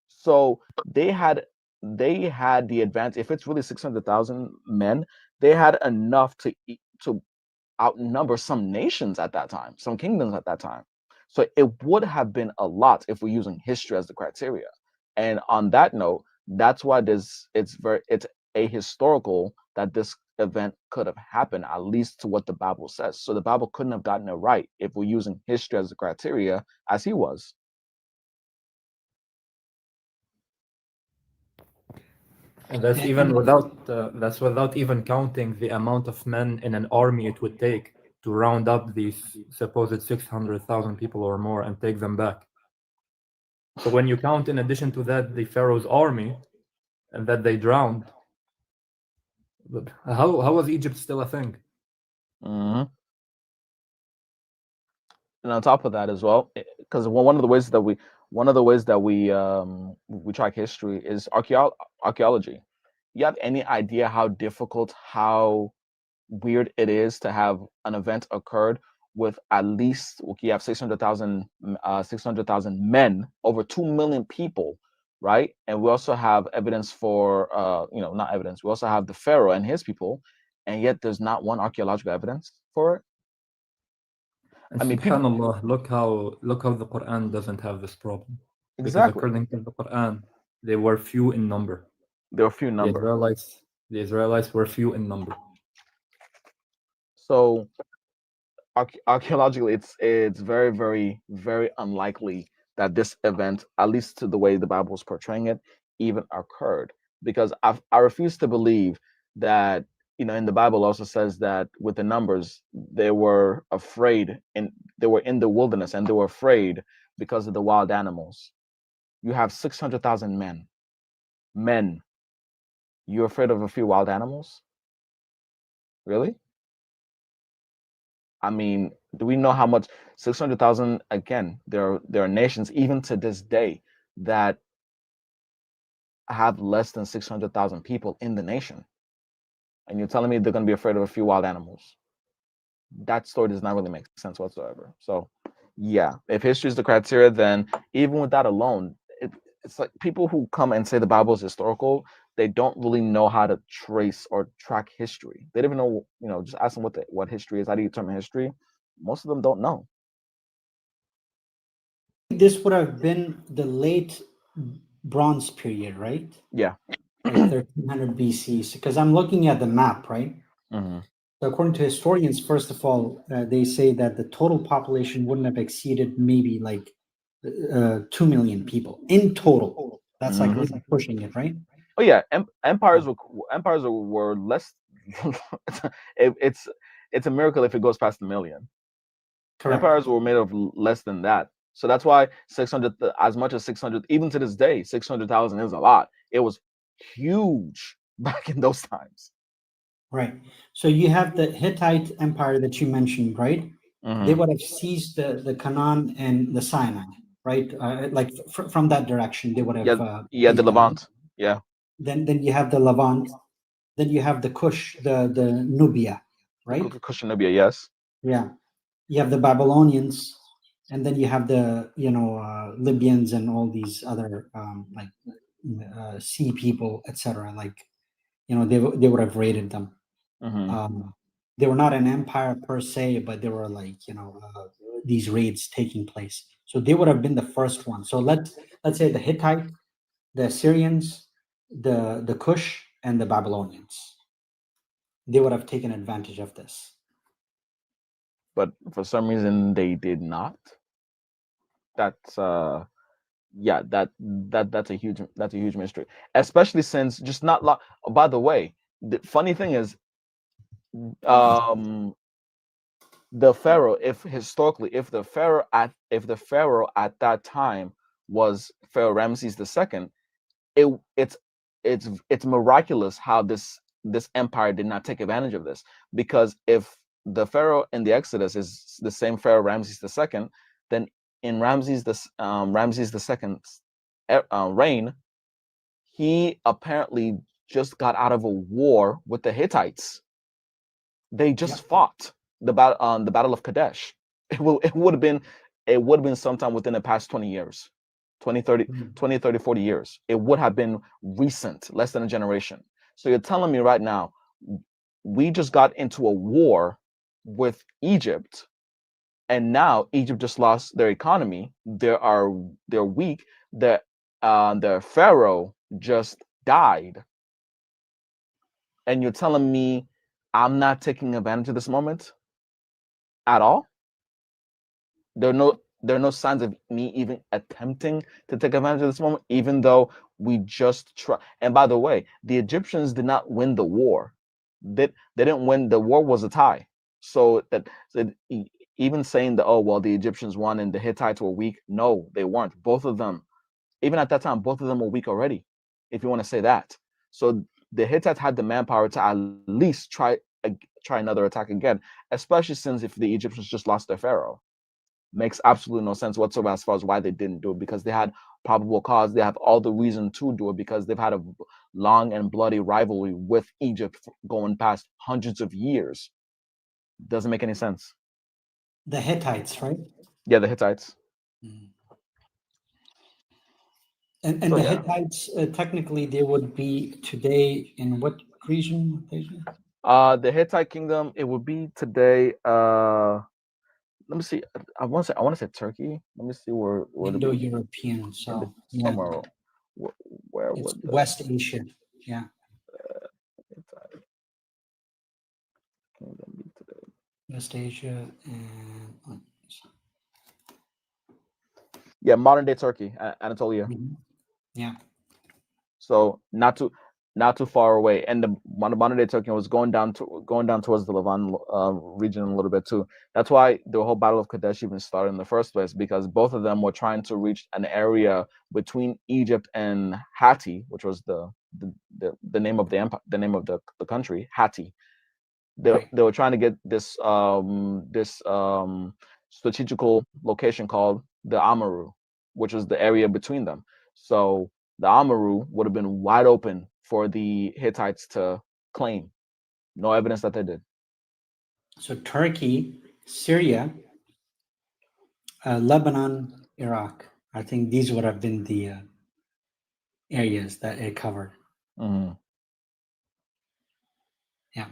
So they had the advantage. If it's really 600,000 men, they had enough to outnumber some nations at that time, some kingdoms at that time. So it would have been a lot if we're using history as the criteria. And on that note, that's why it's ahistorical that this event could have happened, at least to what the Bible says. So the Bible couldn't have gotten it right if we're using history as the criteria, as he was. And that's even without even counting the amount of men in an army it would take to round up these supposed 600,000 people or more and take them back. So when you count, in addition to that, the Pharaoh's army and that they drowned, how was Egypt still a thing? Mm-hmm. And on top of that as well, because one of the ways that we track history is archaeology. You have any idea how difficult, how weird it is to have an event occurred with at least you have 600,000 men, over 2 million people, right? And we also have evidence for not evidence. We also have the Pharaoh and his people, and yet there's not one archaeological evidence for it. And I mean, subhanallah, look how the Quran doesn't have this problem. Exactly. Because according to the Quran, they were few in number. There were few in number. The Israelites were few in number. So archaeologically, it's very, very, very unlikely that this event, at least to the way the Bible is portraying it, even occurred. Because I refuse to believe that, in the Bible also says that with the numbers, they were afraid, and they were in the wilderness and they were afraid because of the wild animals. You have 600,000 men. You're afraid of a few wild animals? Really? I mean, do we know how much 600,000? Again, there are nations even to this day that have less than 600,000 people in the nation, and you're telling me they're going to be afraid of a few wild animals? That story does not really make sense whatsoever. So, yeah, if history is the criteria, then even with that alone, it's like people who come and say the Bible is historical, they don't really know how to trace or track history. They don't even know, just ask them what history is. How do you determine history? Most of them don't know. This would have been the late Bronze period, right? Yeah. Like 1300 BC. Because I'm looking at the map, right? Mm-hmm. So according to historians, first of all, they say that the total population wouldn't have exceeded maybe like 2 million people in total. That's like really pushing it, right? Oh yeah, empires were less. It's a miracle if it goes past 1 million. Correct. Empires were made of less than that, so that's why 600, as much as 600, even to this day, 600,000 is a lot. It was huge back in those times. Right. So you have the Hittite Empire that you mentioned, right? They would have seized the Canaan and the Sinai, right? Like from that direction, they would have. The Levant. Yeah. Then you have the Levant. Then you have the Kush, the Nubia, right? Kush and Nubia, yes. Yeah. You have the Babylonians, and then you have the Libyans and all these other sea people, etc. Like they would have raided them. They were not an empire per se, but there were these raids taking place. So they would have been the first one. So let's say the Hittite, the Assyrians, the Kush, and the Babylonians. They would have taken advantage of this. But for some reason they did not. That's that's a huge mystery. Especially since just not long. By the way, the funny thing is, the Pharaoh, if the Pharaoh at that time was Pharaoh Ramses II, it's miraculous how this this empire did not take advantage of this, because if the pharaoh in the Exodus is the same pharaoh Ramses II, then in Ramses II's reign, he apparently just got out of a war with the Hittites. They just fought the Battle of Kadesh. It would have been sometime within the past 20 years, 20, 30, 40 years. It would have been recent, less than a generation. So you're telling me right now, we just got into a war with Egypt, and now Egypt just lost their economy. They're weak. Their pharaoh just died, and you're telling me I'm not taking advantage of this moment at all? There are no signs of me even attempting to take advantage of this moment, even though we just try. And by the way, the Egyptians did not win the war. They didn't win. The war was a tie. So even saying that, oh well, the Egyptians won and the Hittites were weak, no, they weren't. Both of them, even at that time, both of them were weak already, if you want to say that. So the Hittites had the manpower to at least try another attack again, especially since if the Egyptians just lost their pharaoh. Makes absolutely no sense whatsoever as far as why they didn't do it, because they had probable cause. They have all the reason to do it, because they've had a long and bloody rivalry with Egypt going past hundreds of years. Doesn't make any sense. The Hittites, right? Yeah, the Hittites. And So, the yeah. Hittites, technically, they would be today in what region? The Hittite kingdom, it would be today. Let me see. I want to say Turkey. Let me see where Indo-European, so somewhere. Where it's would West Asia? Yeah, Hittite kingdom be today? West Asia and Yeah, modern day Turkey, Anatolia. Yeah. So not too far away, and the modern day Turkey was going down towards the Levant region a little bit too. That's why the whole Battle of Kadesh even started in the first place, because both of them were trying to reach an area between Egypt and Hatti, which was the name of the empire, the name of the country, Hatti. They were trying to get this strategical location called the Amaru, which was the area between them. So the Amaru would have been wide open for the Hittites to claim. No evidence that they did. So Turkey, Syria, Lebanon, Iraq. I think these would have been the areas that it covered. Mm-hmm. Yeah.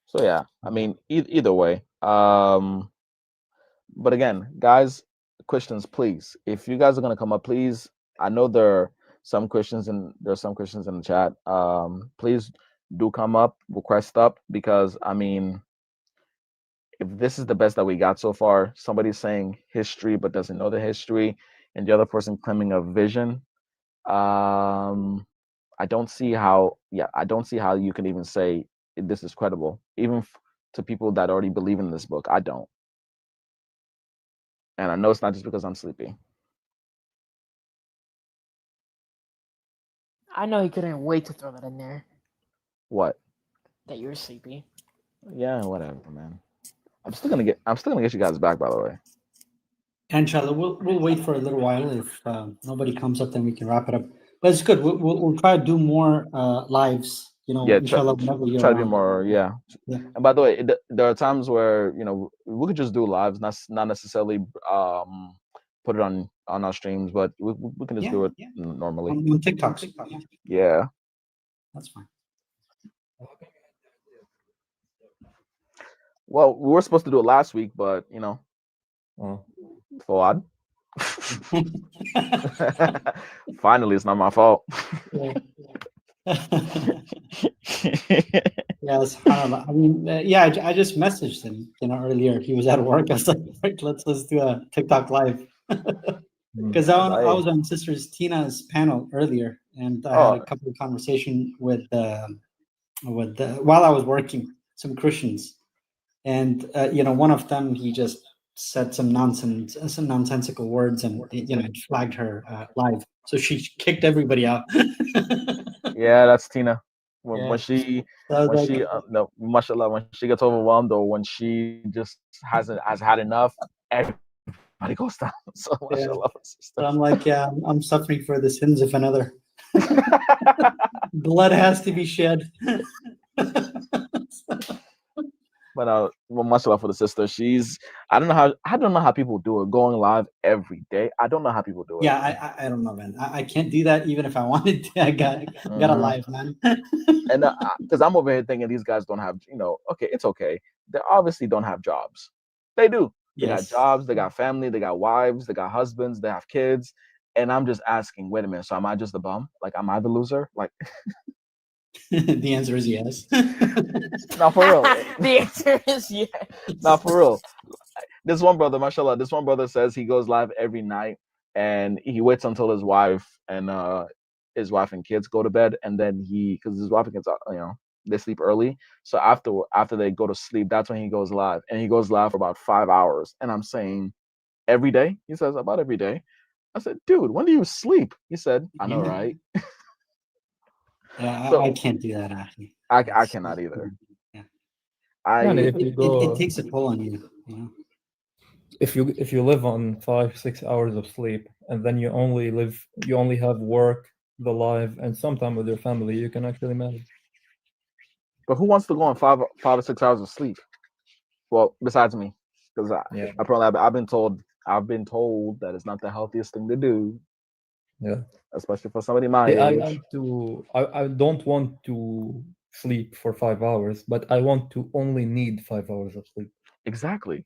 So yeah, I mean, either way. But again, guys, questions, please. If you guys are gonna come up, please. I know there are some questions in the chat. Please do come up, request up, because I mean, if this is the best that we got so far, somebody's saying history but doesn't know the history, and the other person claiming a vision. I don't see how. Yeah, I don't see how you can even say this is credible, even to people that already believe in this book. I don't. And I know it's not just because I'm sleepy. I know he couldn't wait to throw that in there. What? That you're sleepy. Yeah, whatever, man. I'm still gonna get you guys back, by the way. Inshallah, we'll wait for a little while. If nobody comes up, then we can wrap it up. But it's good. We'll try to do more lives. You know, Yeah, inshallah, whenever you're try to be around. more. Yeah. And by the way, there are times where we could just do lives, not necessarily put it on our streams, but we can just do it normally on TikTok. Yeah. That's fine. Well, we were supposed to do it last week, but Fawad. Finally, it's not my fault. Yeah, subhanAllah. I mean, I just messaged him, earlier. He was at work. I was like, let's do a TikTok live. Because I was on Sisters Tina's panel earlier, and I had a couple of conversations with while I was working, some Christians, and one of them, he just said some nonsensical words, and it flagged her live, so she kicked everybody out. Yeah, that's Tina. when she So when like, she no, mashallah, when she gets overwhelmed or when she just has had enough, everybody goes down. So Yeah. mashallah, sister. so I'm like, yeah, I'm suffering for the sins of another. Blood has to be shed. But well, mashallah for the sister. She's I don't know how people do it, going live every day. I don't know how people do it. Yeah, I don't know, man. I can't do that even if I wanted to. I got a Mhm. life, man. And because I'm over here thinking these guys don't have, okay, it's okay. They obviously don't have jobs. They do. They got Yes. jobs, they got family, they got wives, they got husbands, they have kids. And I'm just asking, wait a minute, so am I just a bum? Like, am I the loser? Like, The answer is yes. not for real. The answer is yes. Not for real. This one brother, mashallah, this one brother says he goes live every night and he waits until his wife and kids go to bed, and then because his wife and kids are, they sleep early. So after they go to sleep, that's when he goes live. And he goes live for about 5 hours. And I'm saying, every day? He says, about every day. I said, dude, when do you sleep? He said, I know, right? Yeah, So I can't do that, actually. I cannot either. Yeah. And I if you go, It takes a toll on you. if you live on 5-6 hours of sleep, and then you only have work, the live, and some time with your family, you can actually manage. But who wants to go on 5 or 6 hours of sleep? Well, besides me, because Yeah. apparently I've been told that it's not the healthiest thing to do. Yeah. Especially for somebody my I age. want to. I don't want to sleep for 5 hours, but I want to only need 5 hours of sleep. Exactly.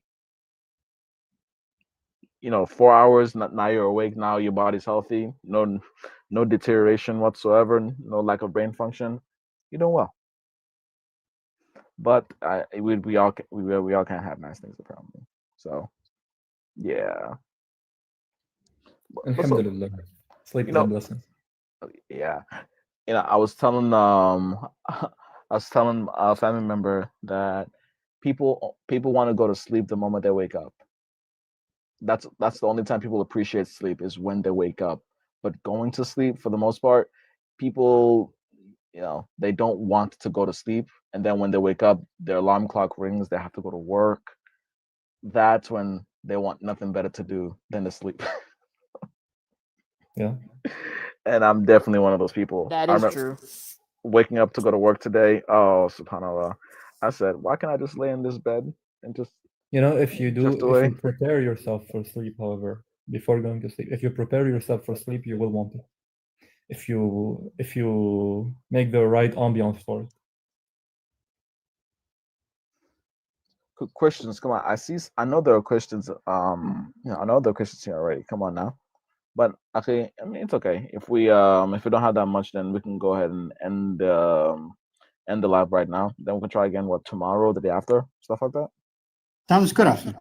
4 hours. Now you're awake. Now your body's healthy. No deterioration whatsoever. No lack of brain function. You're doing well. But we all can't have nice things apparently. So, yeah. But so, Alhamdulillah. Sleep you is a know, blessing. yeah. I was telling a family member that people want to go to sleep the moment they wake up. That's the only time people appreciate sleep is when they wake up. But going to sleep, for the most part, people, they don't want to go to sleep, and then when they wake up, their alarm clock rings, they have to go to work. That's when they want nothing better to do than to sleep. Yeah. And I'm definitely one of those people. That I is remember true. waking up to go to work today. Oh, subhanallah. I said, why can't I just lay in this bed and just If you drift if away? you prepare yourself for sleep, however, before going to sleep, if you prepare yourself for sleep, you will want it. If you make the right ambiance for it. Good questions. Come on. I know there are questions. I know there are questions here already. Come on now. But okay, I mean it's okay. If we don't have that much, then we can go ahead and end the live right now. Then we can try again tomorrow, the day after, stuff like that. Sounds good, After.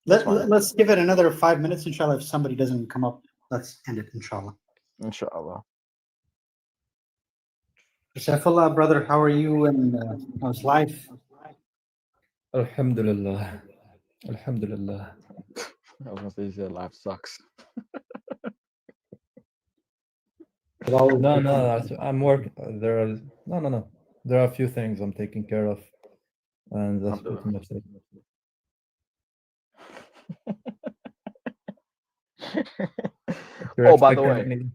That's fine. Let's give it another 5 minutes, inshallah. If somebody doesn't come up, let's end it, inshallah. Inshallah. Saifullah, brother, how are you and how's life? Alhamdulillah. Alhamdulillah. I was gonna say life sucks. No, I'm working. No. There are a few things I'm taking care of, and that's pretty much it. Oh, by the way.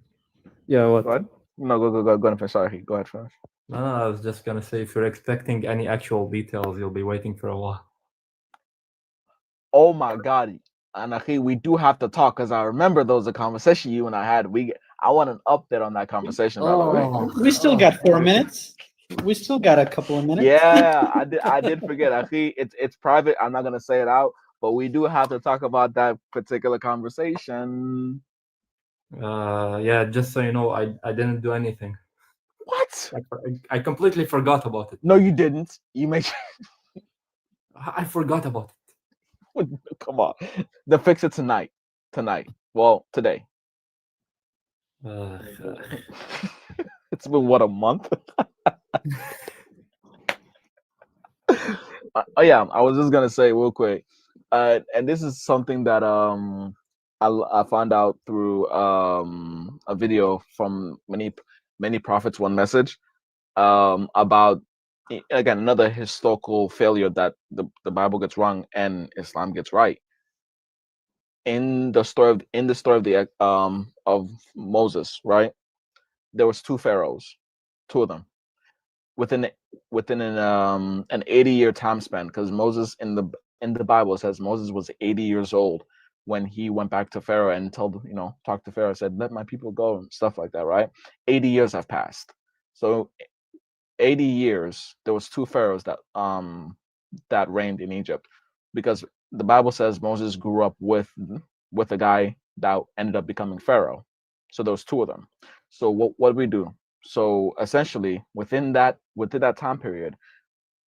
Yeah, what? Go ahead. No, go ahead and sorry. Go ahead first. No, I was just gonna say, if you're expecting any actual details, you'll be waiting for a while. Oh my God. And we do have to talk because I remember there was a conversation you and I had. I want an update on that conversation, by the way. We still got 4 minutes. We still got a couple of minutes. Yeah, I did forget. Akhi, it's private. I'm not gonna say it out, but we do have to talk about that particular conversation. Yeah, just so you know, I didn't do anything. What? I completely forgot about it. No, you didn't. You made. I forgot about it. Come on, they'll fix it tonight. Well, today. It's been what, a month? Oh yeah, I was just gonna say real quick, and this is something that I found out through a video from many prophets one message. about again another historical failure that the Bible gets wrong and Islam gets right. In the story of Moses, right? There was two pharaohs, two of them within within an 80-year time span, because Moses in the Bible says Moses was 80 years old when he went back to Pharaoh and told, talked to Pharaoh, said, let my people go and stuff like that, right? 80 years have passed. So 80 years there was two pharaohs that reigned in Egypt, because the Bible says Moses grew up with a guy that ended up becoming Pharaoh. So there was two of them. So what do we do? So essentially within that time period,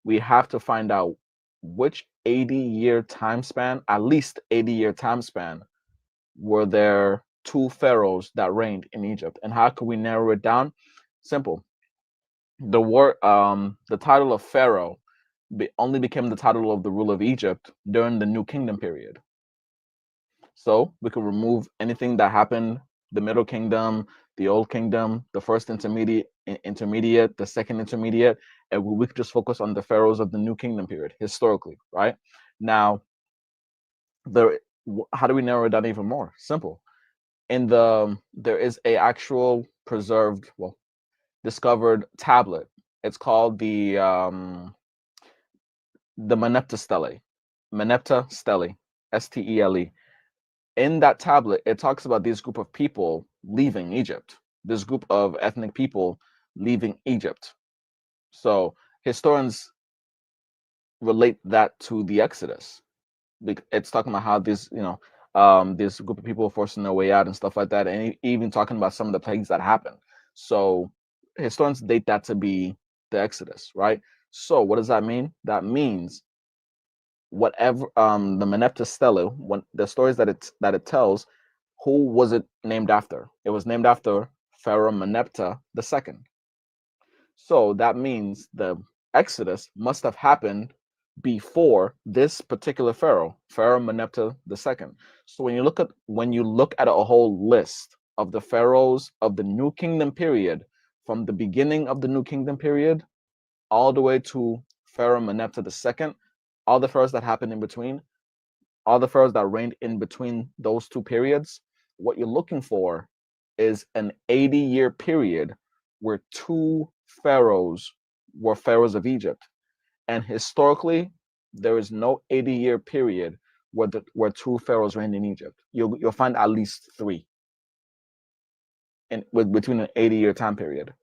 we have to find out which 80-year time span, at least 80-year time span, were there two pharaohs that reigned in Egypt. And how could we narrow it down? Simple. The title of Pharaoh only became the title of the rule of Egypt during the New Kingdom period. So we could remove anything that happened, the Middle Kingdom, the Old Kingdom, the first intermediate, the second intermediate, and we could just focus on the pharaohs of the New Kingdom period historically, right? Now, how do we narrow it down even more? Simple. There is a actual preserved, discovered tablet. It's called the Merneptah Stele, Stele. In that tablet, it talks about this group of people leaving Egypt, this group of ethnic people leaving Egypt. So historians relate that to the Exodus. It's talking about how this group of people forcing their way out and stuff like that, and even talking about some of the plagues that happened. So historians date that to be the Exodus, right? So what does that mean? That means whatever the Merneptah Stele, when the stories that it tells, who was it named after? It was named after Pharaoh Merneptah II. So that means the Exodus must have happened before this particular Pharaoh, Pharaoh Merneptah II. So when you look at a whole list of the pharaohs of the New Kingdom period, from the beginning of the New Kingdom period all the way to Pharaoh Merneptah II, all the pharaohs that happened in between, all the pharaohs that reigned in between those two periods, what you're looking for is an 80-year period where two pharaohs were pharaohs of Egypt. And historically, there is no 80-year period where two pharaohs reigned in Egypt. You'll find at least three between an 80-year time period.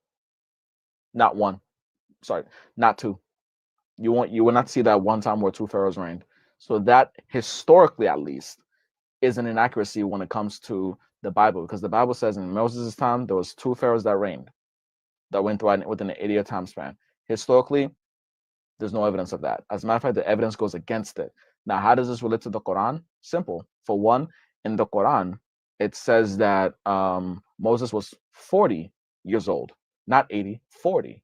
Not one. Sorry, not two. You will not see that one time where two pharaohs reigned. So that historically, at least, is an inaccuracy when it comes to the Bible, because the Bible says in Moses' time there was two pharaohs that reigned, that went through within an 80-year time span. Historically, there's no evidence of that. As a matter of fact, the evidence goes against it. Now, how does this relate to the Quran? Simple. For one, in the Quran, it says that Moses was 40 years old, not 80, 40.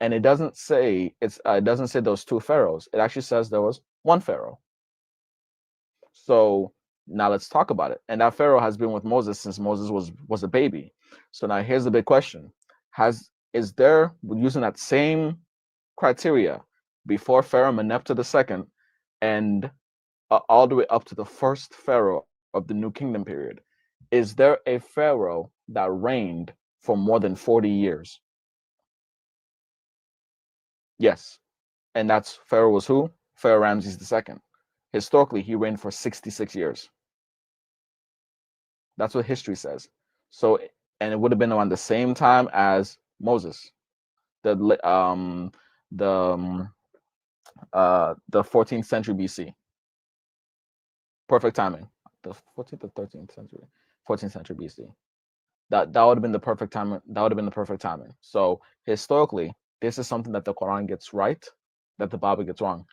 And it doesn't say those two pharaohs. It actually says there was one pharaoh. So now let's talk about it. And that pharaoh has been with Moses since Moses was a baby. So now here's the big question: is there, using that same criteria, before Pharaoh Merneptah II and all the way up to the first pharaoh of the New Kingdom period, is there a pharaoh that reigned for more than 40 years? Yes. And that's Pharaoh was who? Pharaoh Ramses II. Historically, he reigned for 66 years. That's what history says. So, and it would have been around the same time as Moses, the 14th century BC. Perfect timing. The 14th or 13th century, 14th century BC. That would have been the perfect time. That would have been the perfect timing. So historically, this is something that the Quran gets right, that the Bible gets wrong.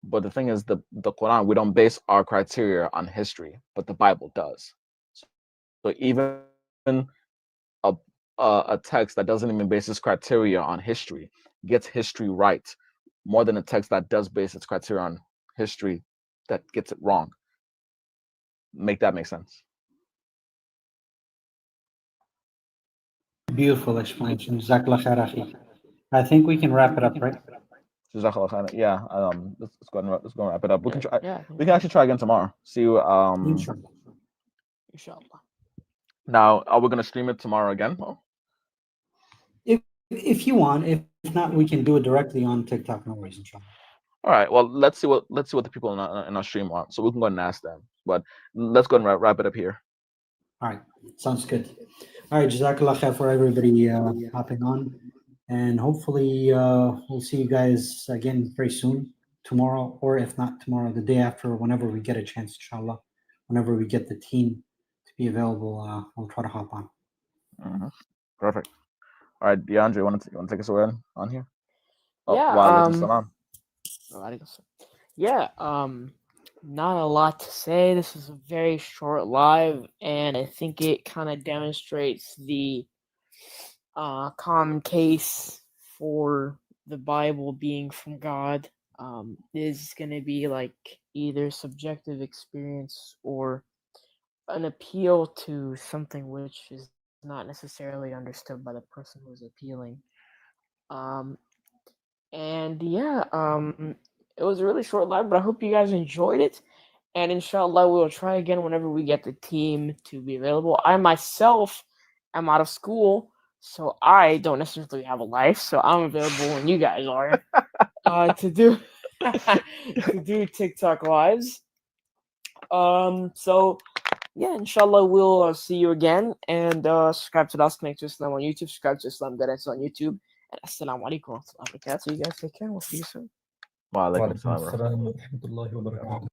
But the thing is, the Quran, we don't base our criteria on history, but the Bible does. So even a text that doesn't even base its criteria on history gets history right more than a text that does base its criteria on history that gets it wrong. Make that make sense? Beautiful explanation. Jazakallah khair, akhi. I think we can wrap it up, right? Jazakallah khairan. Yeah. Let's go ahead and let's go and wrap it up. We can try. Yeah. We can actually try again tomorrow. See. Inshallah. Inshallah. Now, are we gonna stream it tomorrow again? If you want, if not, we can do it directly on TikTok. No worries, inshallah. All right. Well, let's see what the people in our stream want. So we can go ahead and ask them. But let's go and wrap it up here. All right, sounds good. All right, Jazakallah khair for everybody hopping on, and hopefully we'll see you guys again very soon, tomorrow, or if not tomorrow, the day after, whenever we get a chance, inshallah. Whenever we get the team to be available, we'll try to hop on. Perfect. All right, DeAndre, you want to take us away on here? Oh, Yeah. wa alaikum salam. Yeah. Not a lot to say. This is a very short live, and I think it kind of demonstrates the common case for the Bible being from God. Is going to be like either subjective experience or an appeal to something which is not necessarily understood by the person who's appealing. And yeah, it was a really short live, but I hope you guys enjoyed it. And inshallah, we'll try again whenever we get the team to be available. I myself am out of school, so I don't necessarily have a life. So I'm available when you guys are to do TikTok lives. So yeah, inshallah, we'll see you again. And subscribe to us, Connect to Islam on YouTube. Subscribe to Islam Guidance on YouTube. And assalamu alaikum wa rahmatullahi wa barakatuh. You guys take care. We'll see you soon. Wa alaikum وعليكم salam. السلام ورحمة الله وبركاته.